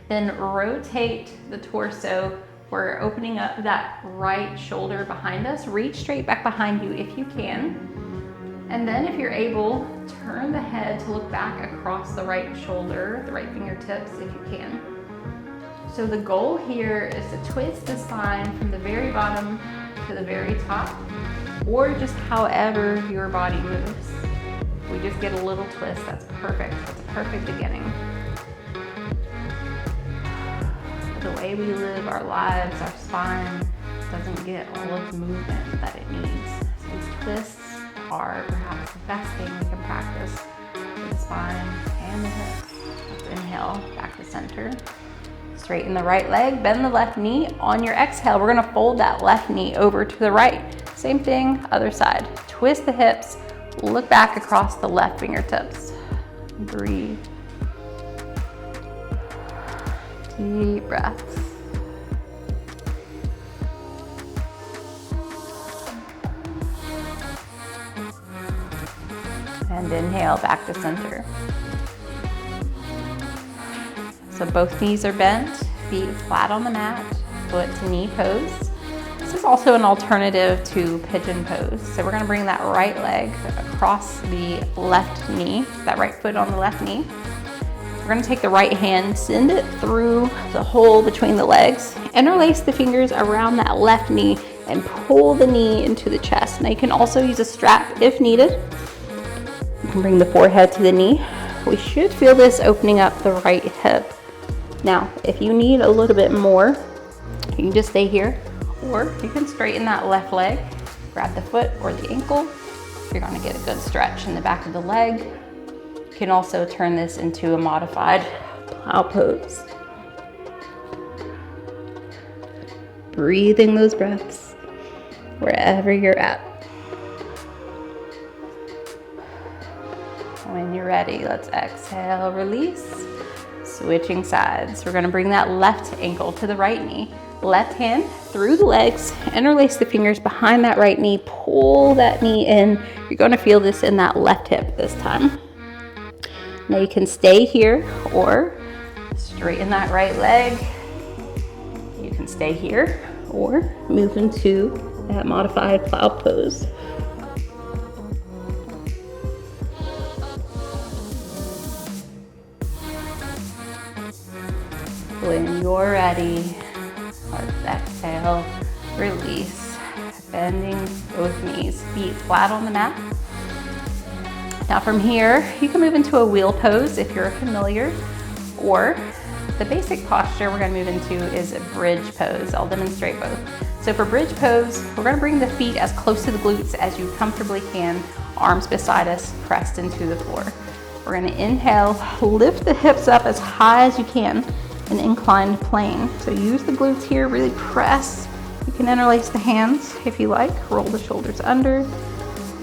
then rotate the torso. We're opening up that right shoulder behind us. Reach straight back behind you if you can. And then if you're able, turn the head to look back across the right shoulder, the right fingertips if you can. So the goal here is to twist the spine from the very bottom to the very top, or just however your body moves. We just get a little twist, that's perfect. That's a perfect beginning. The way we live our lives, our spine doesn't get all of the movement that it needs. So these twists are perhaps the best thing we can practice for the spine and the hips. Let's inhale, back to center. Straighten the right leg, bend the left knee. On your exhale, we're gonna fold that left knee over to the right. Same thing, other side. Twist the hips, look back across the left fingertips. Breathe. Deep breaths. And inhale, back to center. So both knees are bent, feet flat on the mat, foot to knee pose. This is also an alternative to pigeon pose. So we're gonna bring that right leg across the left knee, that right foot on the left knee. We're gonna take the right hand, send it through the hole between the legs, interlace the fingers around that left knee and pull the knee into the chest. Now you can also use a strap if needed. You can bring the forehead to the knee. We should feel this opening up the right hip. Now, if you need a little bit more, you can just stay here, or you can straighten that left leg, grab the foot or the ankle. You're gonna get a good stretch in the back of the leg. can also turn this into a modified plow pose. Breathing those breaths wherever you're at. When you're ready, let's exhale, release. Switching sides. We're gonna bring that left ankle to the right knee. Left hand through the legs, interlace the fingers behind that right knee, pull that knee in. You're gonna feel this in that left hip this time. Now you can stay here or straighten that right leg. You can stay here or move into that modified plow pose. When you're ready, let's exhale, release, bending both knees, feet flat on the mat. Now from here, you can move into a wheel pose if you're familiar, or the basic posture we're gonna move into is a bridge pose. I'll demonstrate both. So for bridge pose, we're gonna bring the feet as close to the glutes as you comfortably can, arms beside us, pressed into the floor. We're gonna inhale, lift the hips up as high as you can, an inclined plane. So use the glutes here, really press. You can interlace the hands if you like, roll the shoulders under,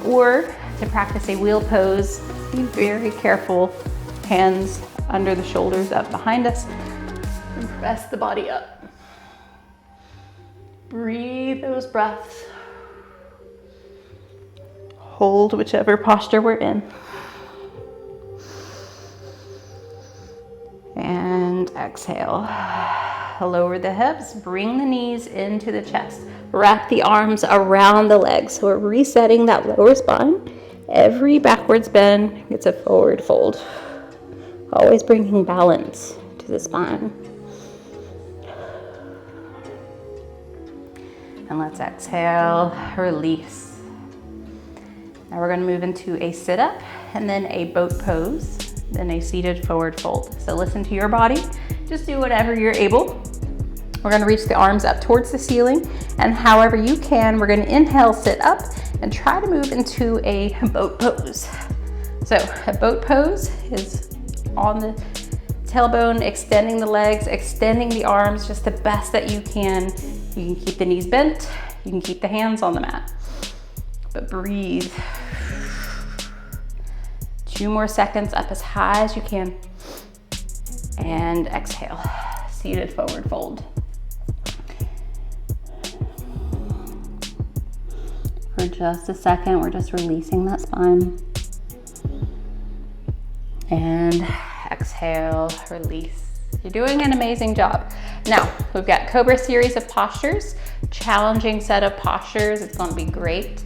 or to practice a wheel pose, be very careful, hands under the shoulders up behind us, and press the body up. Breathe those breaths. Hold whichever posture we're in. And exhale. Lower the hips, bring the knees into the chest. Wrap the arms around the legs. So we're resetting that lower spine. Every backwards bend gets a forward fold. Always bringing balance to the spine. And let's exhale, release. Now we're gonna move into a sit-up and then a boat pose, then a seated forward fold. So listen to your body, just do whatever you're able. We're gonna reach the arms up towards the ceiling, and however you can, we're gonna inhale, sit up, and try to move into a boat pose. So a boat pose is on the tailbone, extending the legs, extending the arms, just the best that you can. You can keep the knees bent, you can keep the hands on the mat, but breathe. 2 more seconds, up as high as you can. And exhale, seated forward fold. For just a second, we're just releasing that spine. And exhale, release. You're doing an amazing job. Now, we've got Cobra Series of postures, challenging set of postures. It's gonna be great.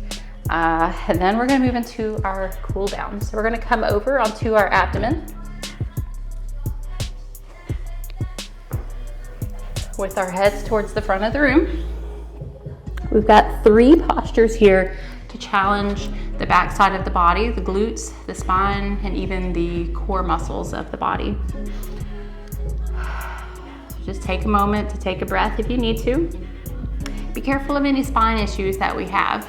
And then we're gonna move into our cool down. So we're gonna come over onto our abdomen with our heads towards the front of the room. We've got 3 postures here to challenge the back side of the body, the glutes, the spine, and even the core muscles of the body. So just take a moment to take a breath if you need to. Be careful of any spine issues that we have.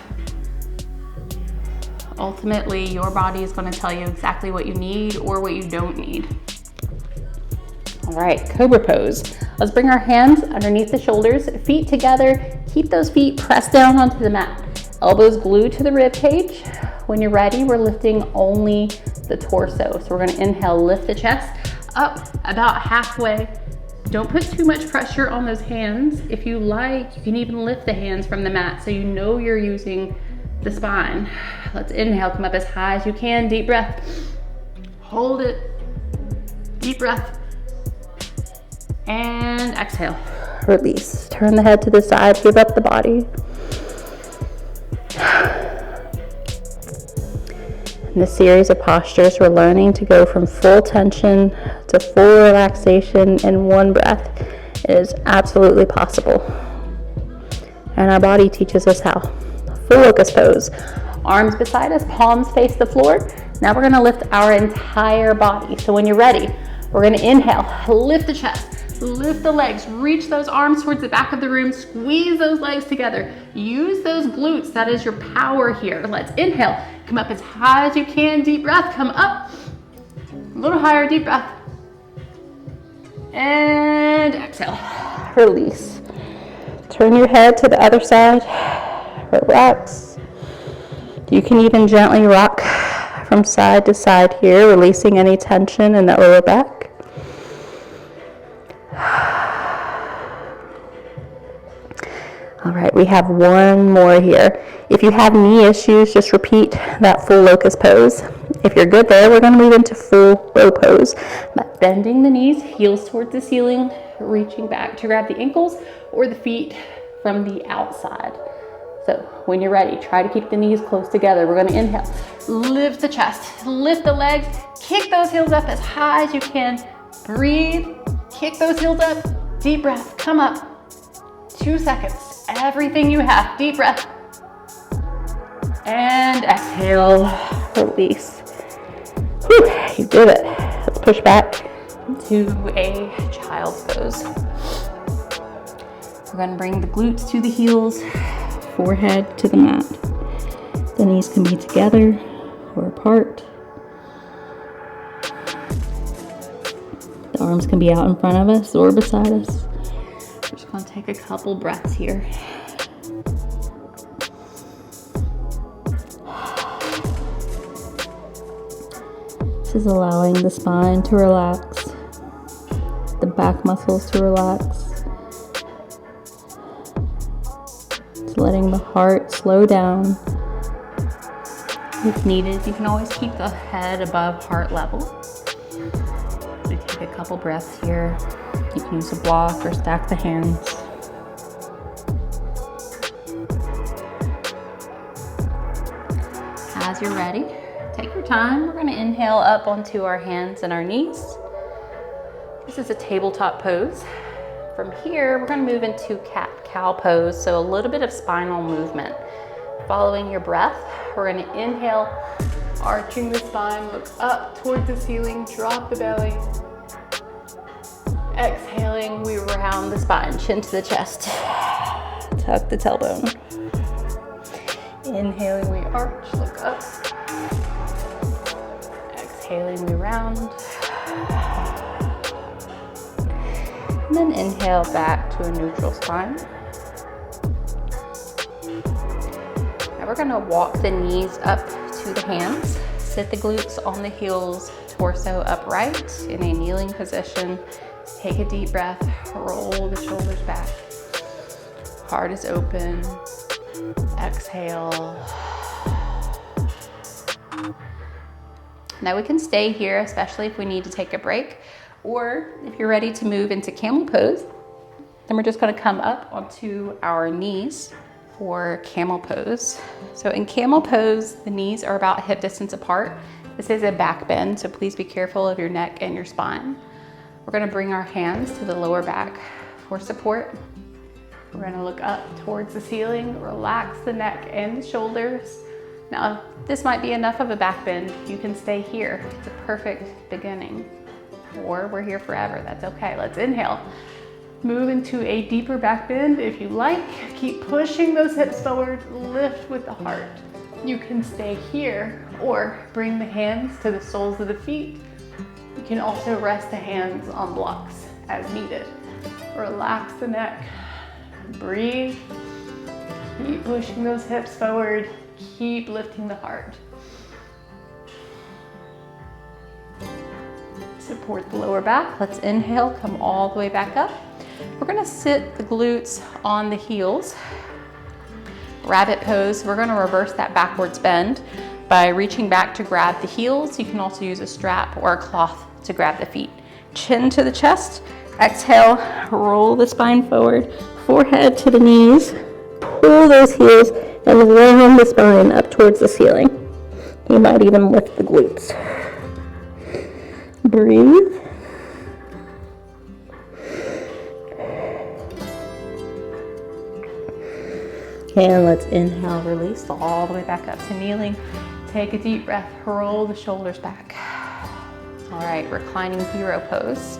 Ultimately, your body is going to tell you exactly what you need or what you don't need. All right, Cobra pose. Let's bring our hands underneath the shoulders, feet together. Keep those feet pressed down onto the mat. Elbows glued to the rib cage. When you're ready, we're lifting only the torso. So we're going to inhale, lift the chest up about halfway. Don't put too much pressure on those hands. If you like, you can even lift the hands from the mat so you know you're using the spine. Let's inhale, come up as high as you can, deep breath. Hold it, deep breath. And exhale, release. Turn the head to the side, give up the body. In this series of postures, we're learning to go from full tension to full relaxation in one breath. It is absolutely possible. And our body teaches us how. Full locust pose. Arms beside us, palms face the floor. Now we're gonna lift our entire body. So when you're ready, we're gonna inhale, lift the chest, lift the legs, reach those arms towards the back of the room, squeeze those legs together. Use those glutes, that is your power here. Let's inhale, come up as high as you can, deep breath, come up. little higher, deep breath. And exhale, release. Turn your head to the other side, relax. You can even gently rock from side to side here, releasing any tension in that lower back. All right, we have one more here. If you have knee issues, just repeat that full locust pose. If you're good there, we're going to move into full bow pose. But bending the knees, heels towards the ceiling, reaching back to grab the ankles or the feet from the outside. So when you're ready, try to keep the knees close together. We're going to inhale, lift the chest, lift the legs, kick those heels up as high as you can. Breathe, kick those heels up, deep breath, come up. 2 seconds. Everything you have. Deep breath. And exhale. Release. Whew, you did it. Let's push back to a child's pose. We're going to bring the glutes to the heels, forehead to the mat. The knees can be together or apart. The arms can be out in front of us or beside us. We're just going to take a couple breaths here. This is allowing the spine to relax, the back muscles to relax. It's letting the heart slow down. If needed, you can always keep the head above heart level. So take a couple breaths here. You can use a block or stack the hands. As you're ready, take your time. We're going to inhale up onto our hands and our knees. This is a tabletop pose. From here, we're going to move into cat-cow pose, so a little bit of spinal movement. Following your breath, we're going to inhale, arching the spine, look up towards the ceiling, drop the belly. Exhaling, we round the spine, chin to the chest. Tuck the tailbone. Inhaling, we arch, look up. Exhaling, we round. And then inhale back to a neutral spine. Now we're gonna walk the knees up to the hands. Sit the glutes on the heels, torso upright in a kneeling position. Take a deep breath, roll the shoulders back. Heart is open. Exhale. Now we can stay here, especially if we need to take a break, or if you're ready to move into camel pose, then we're just going to come up onto our knees for camel pose. So in camel pose, the knees are about hip distance apart. This is a back bend, so please be careful of your neck and your spine. We're going to bring our hands to the lower back for support. We're going to look up towards the ceiling, relax the neck and the shoulders. Now, this might be enough of a back bend. You can stay here. It's a perfect beginning. Or we're here forever. That's okay. Let's inhale. Move into a deeper back bend if you like. Keep pushing those hips forward. Lift with the heart. You can stay here or bring the hands to the soles of the feet. You can also rest the hands on blocks as needed. Relax the neck. Breathe. Keep pushing those hips forward. Keep lifting the heart. Support the lower back. Let's inhale, come all the way back up. We're gonna sit the glutes on the heels. Rabbit pose, we're gonna reverse that backwards bend by reaching back to grab the heels. You can also use a strap or a cloth to grab the feet. Chin to the chest. Exhale, roll the spine forward, forehead to the knees. Pull those heels and round the spine up towards the ceiling. You might even lift the glutes. Breathe. And let's inhale, release all the way back up to kneeling. Take a deep breath, roll the shoulders back. All right, reclining hero pose.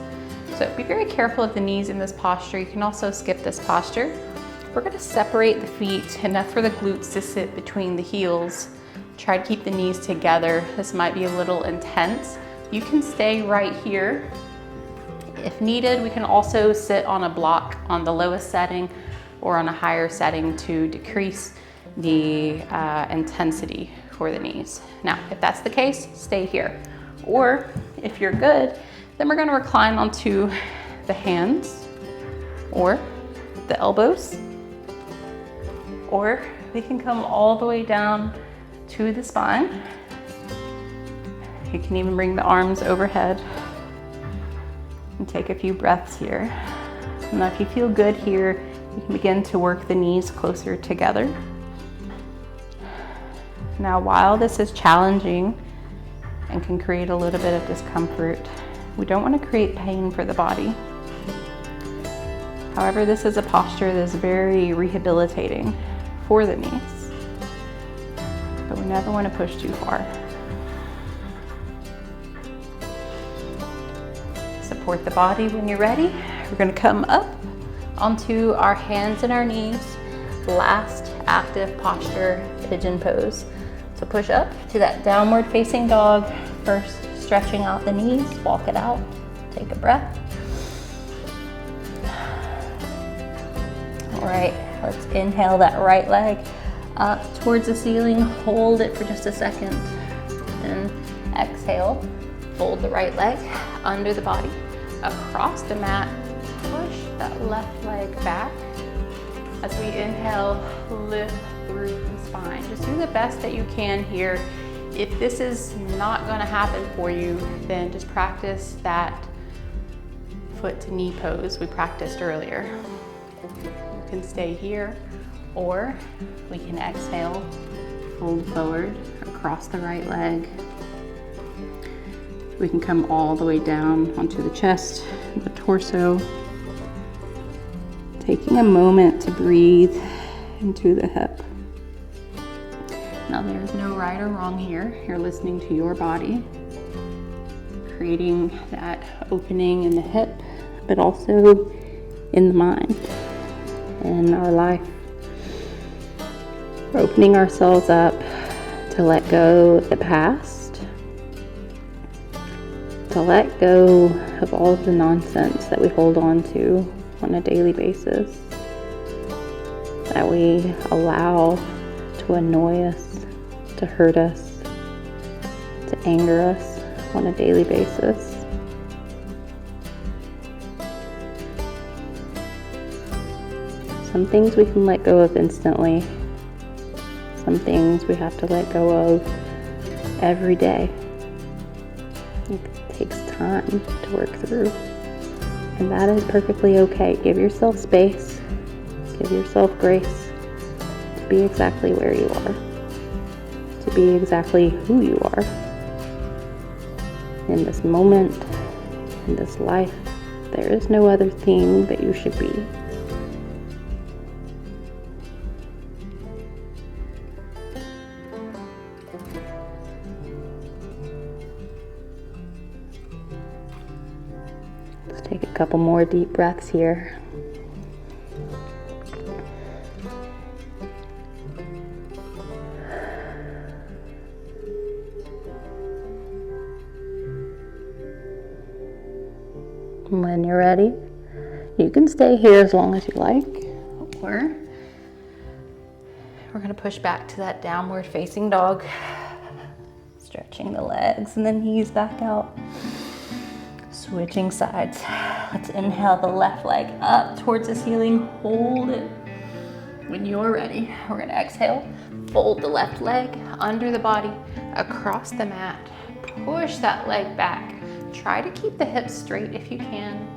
So be very careful of the knees in this posture. You can also skip this posture. We're gonna separate the feet enough for the glutes to sit between the heels. Try to keep the knees together. This might be a little intense, You can stay right here. If needed, we can also sit on a block on the lowest setting or on a higher setting to decrease the intensity for the knees. Now, if that's the case, stay here. Or if you're good, then we're gonna recline onto the hands or the elbows, or we can come all the way down to the spine. You can even bring the arms overhead and take a few breaths here. Now, if you feel good here, you can begin to work the knees closer together. Now, while this is challenging and can create a little bit of discomfort, we don't want to create pain for the body. However, this is a posture that is very rehabilitating for the knees, but we never want to push too far. Support the body when you're ready. We're going to come up onto our hands and our knees. Last active posture, pigeon pose. So push up to that downward facing dog. First, stretching out the knees, walk it out. Take a breath. All right, let's inhale that right leg up towards the ceiling. Hold it for just a second. Then exhale, fold the right leg under the body, across the mat. Push that left leg back. As we inhale, lift through the spine. Just do the best that you can here. If this is not gonna happen for you, then just practice that foot to knee pose we practiced earlier. You can stay here, or we can exhale, fold forward across the right leg. We can come all the way down onto the chest, the torso. Taking a moment to breathe into the hip. Now, there's no right or wrong here. You're listening to your body, creating that opening in the hip, but also in the mind and our life. We're opening ourselves up to let go of the past, to let go of all of the nonsense that we hold on to on a daily basis, that we allow to annoy us, to hurt us, to anger us on a daily basis. Some things we can let go of instantly. Some things we have to let go of every day. It takes time to work through. And that is perfectly okay. Give yourself space. Give yourself grace to be exactly where you are. To be exactly who you are. In this moment, in this life, there is no other thing that you should be. Let's take a couple more deep breaths here. When you're ready, you can stay here as long as you like, or we're going to push back to that downward facing dog, stretching the legs and the knees back out, switching sides. Let's inhale the left leg up towards the ceiling, hold it. When you're ready, we're going to exhale, fold the left leg under the body, across the mat, push that leg back. Try to keep the hips straight if you can.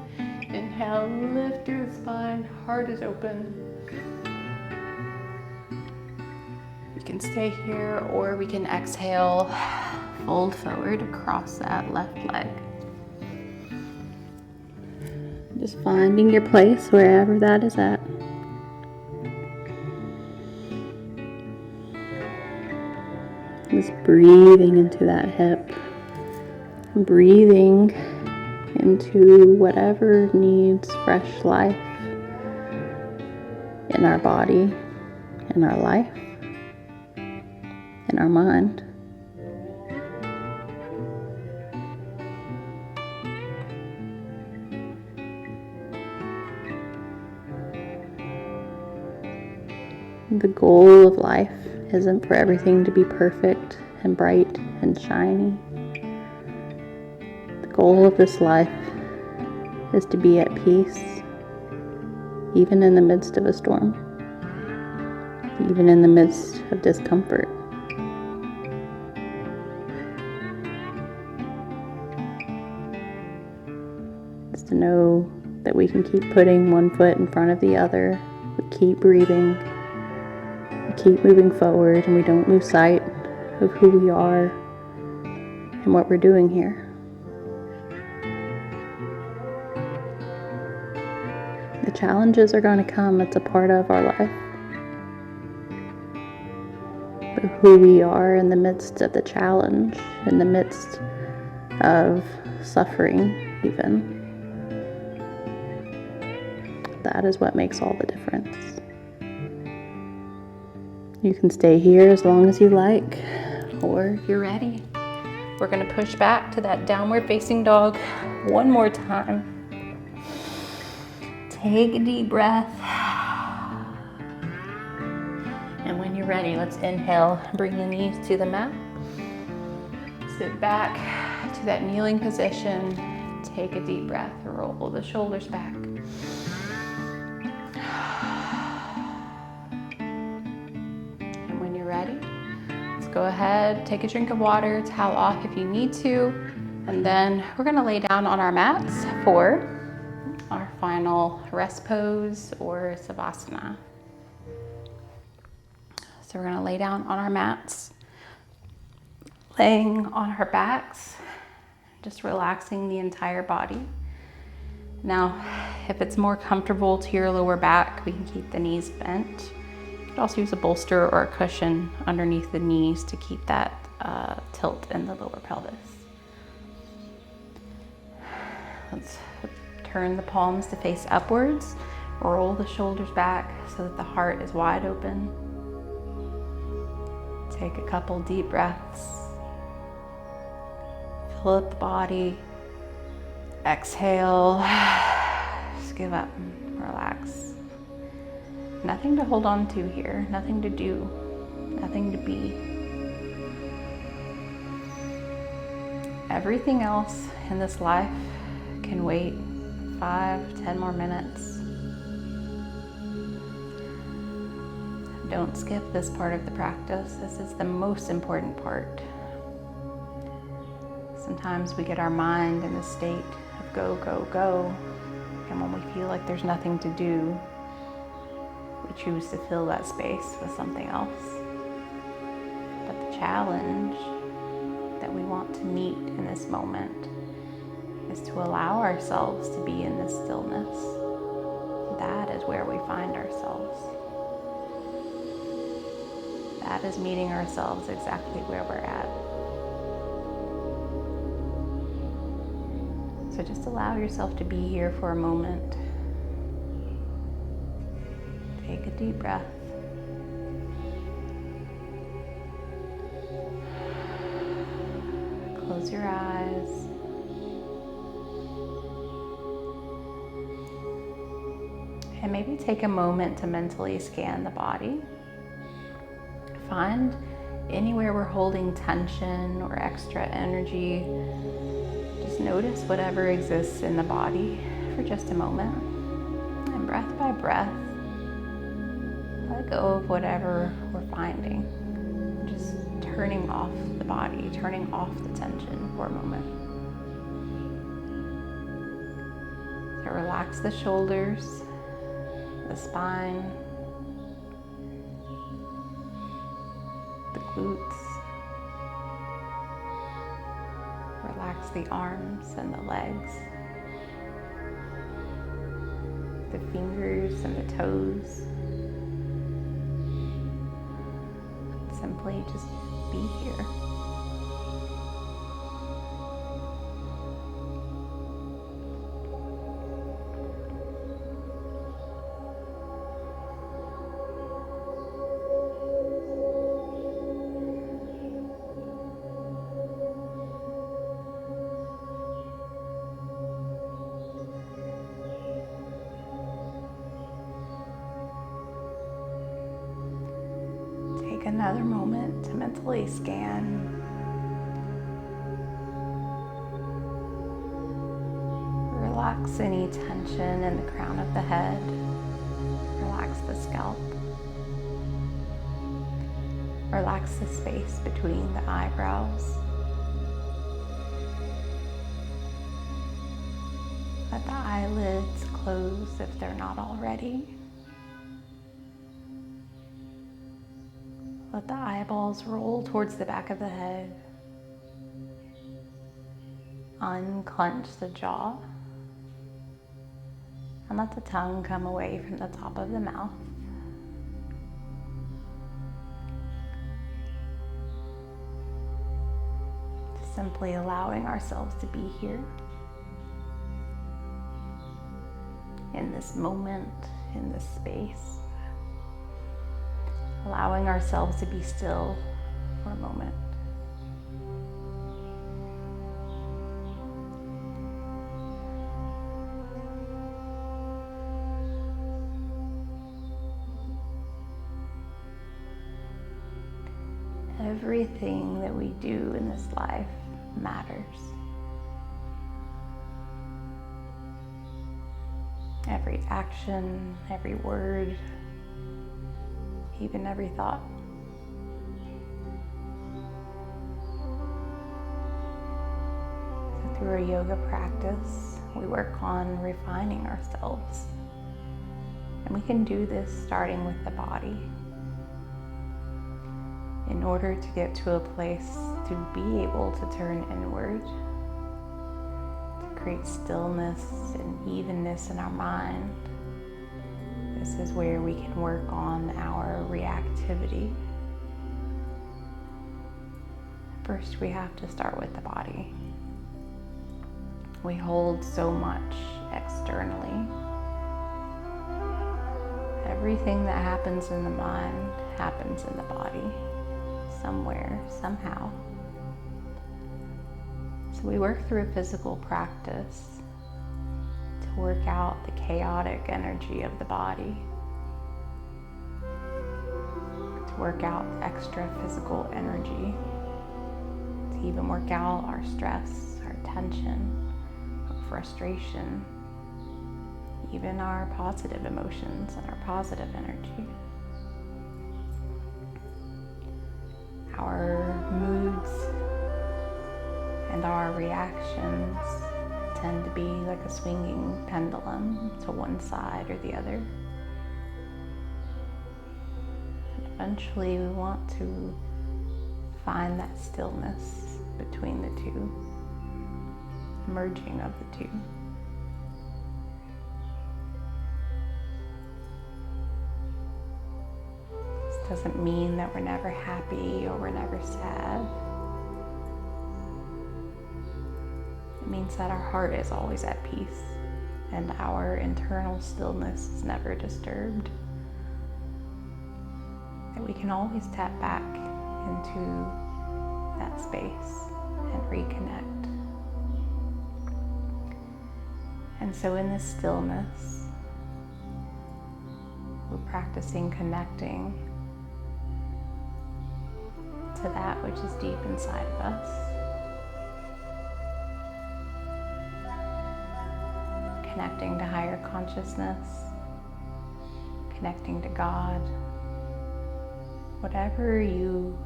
Inhale, lift through the spine, heart is open. We can stay here, or we can exhale, fold forward across that left leg. Just finding your place wherever that is at. Just breathing into that hip. Breathing into whatever needs fresh life in our body, in our life, in our mind. The goal of life isn't for everything to be perfect and bright and shiny. The goal of this life is to be at peace, even in the midst of a storm, even in the midst of discomfort. It's to know that we can keep putting one foot in front of the other, we keep breathing, we keep moving forward, and we don't lose sight of who we are and what we're doing here. The challenges are going to come. It's a part of our life. But who we are in the midst of the challenge, in the midst of suffering even, that is what makes all the difference. You can stay here as long as you like, or if you're ready, we're going to push back to that downward facing dog one more time. Take a deep breath. And when you're ready, let's inhale, bring the knees to the mat. Sit back to that kneeling position. Take a deep breath, roll the shoulders back. And when you're ready, let's go ahead, take a drink of water, towel off if you need to, and then we're gonna lay down on our mats for our final rest pose or Savasana. So we're gonna lay down on our mats, laying on our backs, just relaxing the entire body. Now, if it's more comfortable to your lower back, we can keep the knees bent. You could also use a bolster or a cushion underneath the knees to keep that tilt in the lower pelvis. Let's turn the palms to face upwards. Roll the shoulders back so that the heart is wide open. Take a couple deep breaths. Fill up the body. Exhale. Just give up. Relax. Nothing to hold on to here. Nothing to do. Nothing to be. Everything else in this life can wait 5-10 more minutes. Don't skip this part of the practice. This is the most important part. Sometimes we get our mind in a state of go, go, go. And when we feel like there's nothing to do, we choose to fill that space with something else. But the challenge that we want to meet in this moment is to allow ourselves to be in this stillness. That is where we find ourselves. That is meeting ourselves exactly where we're at. So just allow yourself to be here for a moment. Take a deep breath. Close your eyes. And maybe take a moment to mentally scan the body. Find anywhere we're holding tension or extra energy. Just notice whatever exists in the body for just a moment. And breath by breath, let go of whatever we're finding. Just turning off the body, turning off the tension for a moment. So relax the shoulders, the spine, the glutes. Relax the arms and the legs, the fingers and the toes. Simply just be here. Take another moment to mentally scan. Relax any tension in the crown of the head. Relax the scalp. Relax the space between the eyebrows. Let the eyelids close if they're not already. Let the eyeballs roll towards the back of the head. Unclench the jaw. And let the tongue come away from the top of the mouth. Simply allowing ourselves to be here. In this moment, in this space. Allowing ourselves to be still for a moment. Everything that we do in this life matters. Every action, every word, even every thought. So through our yoga practice, we work on refining ourselves. And we can do this starting with the body. In order to get to a place to be able to turn inward, to create stillness and evenness in our mind, this is where we can work on our reactivity. First, we have to start with the body. We hold so much externally. Everything that happens in the mind happens in the body. Somewhere, somehow. So we work through a physical practice to work out the chaotic energy of the body, to work out the extra physical energy, to even work out our stress, our tension, our frustration, even our positive emotions and our positive energy. Our moods and our reactions tend to be like a swinging pendulum to one side or the other. And eventually we want to find that stillness between the two, merging of the two. Doesn't mean that we're never happy or we're never sad. It means that our heart is always at peace and our internal stillness is never disturbed. That we can always tap back into that space and reconnect. And so in this stillness, we're practicing connecting to that which is deep inside of us. Connecting to higher consciousness, connecting to God, whatever you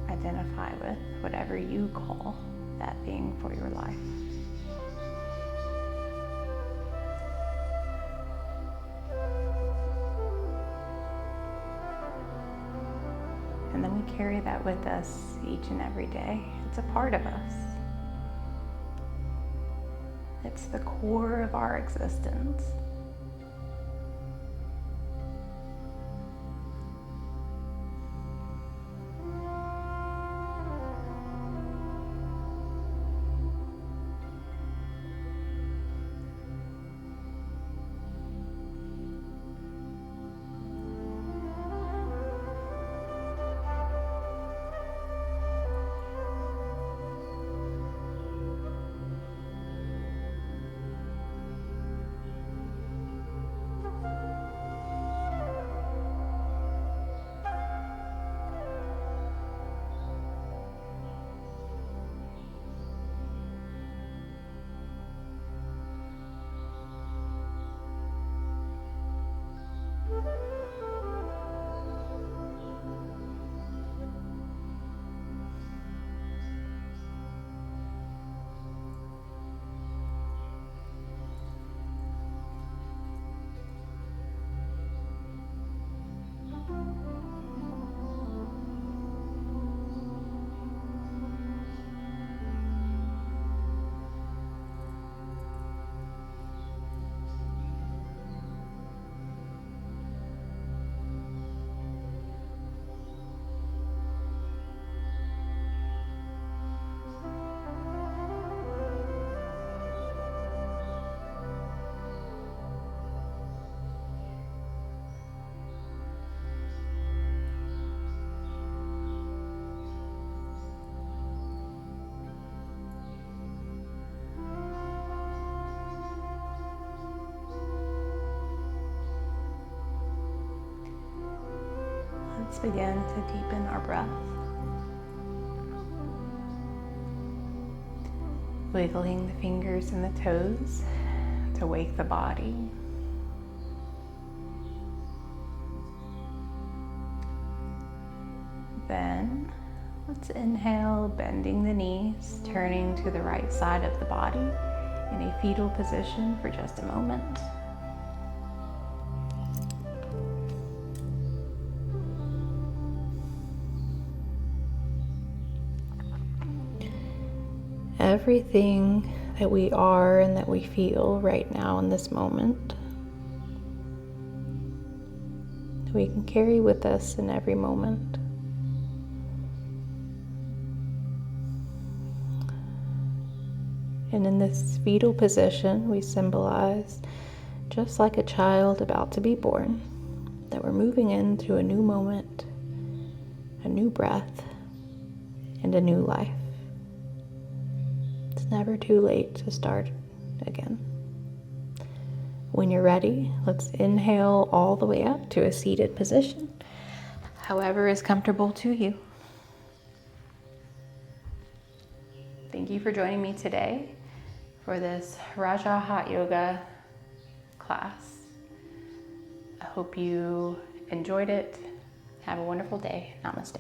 identify with, whatever you call that being for your life. And then we carry that with us each and every day. It's a part of us. It's the core of our existence. Let's begin to deepen our breath. Wiggling the fingers and the toes to wake the body. Then let's inhale, bending the knees, turning to the right side of the body in a fetal position for just a moment. Everything that we are and that we feel right now in this moment, we can carry with us in every moment. And in this fetal position, we symbolize, just like a child about to be born, that we're moving into a new moment, a new breath, and a new life. It's never too late to start again. When you're ready, let's inhale all the way up to a seated position, however is comfortable to you. Thank you for joining me today for this Raja Hot Yoga class. I hope you enjoyed it. Have a wonderful day. Namaste.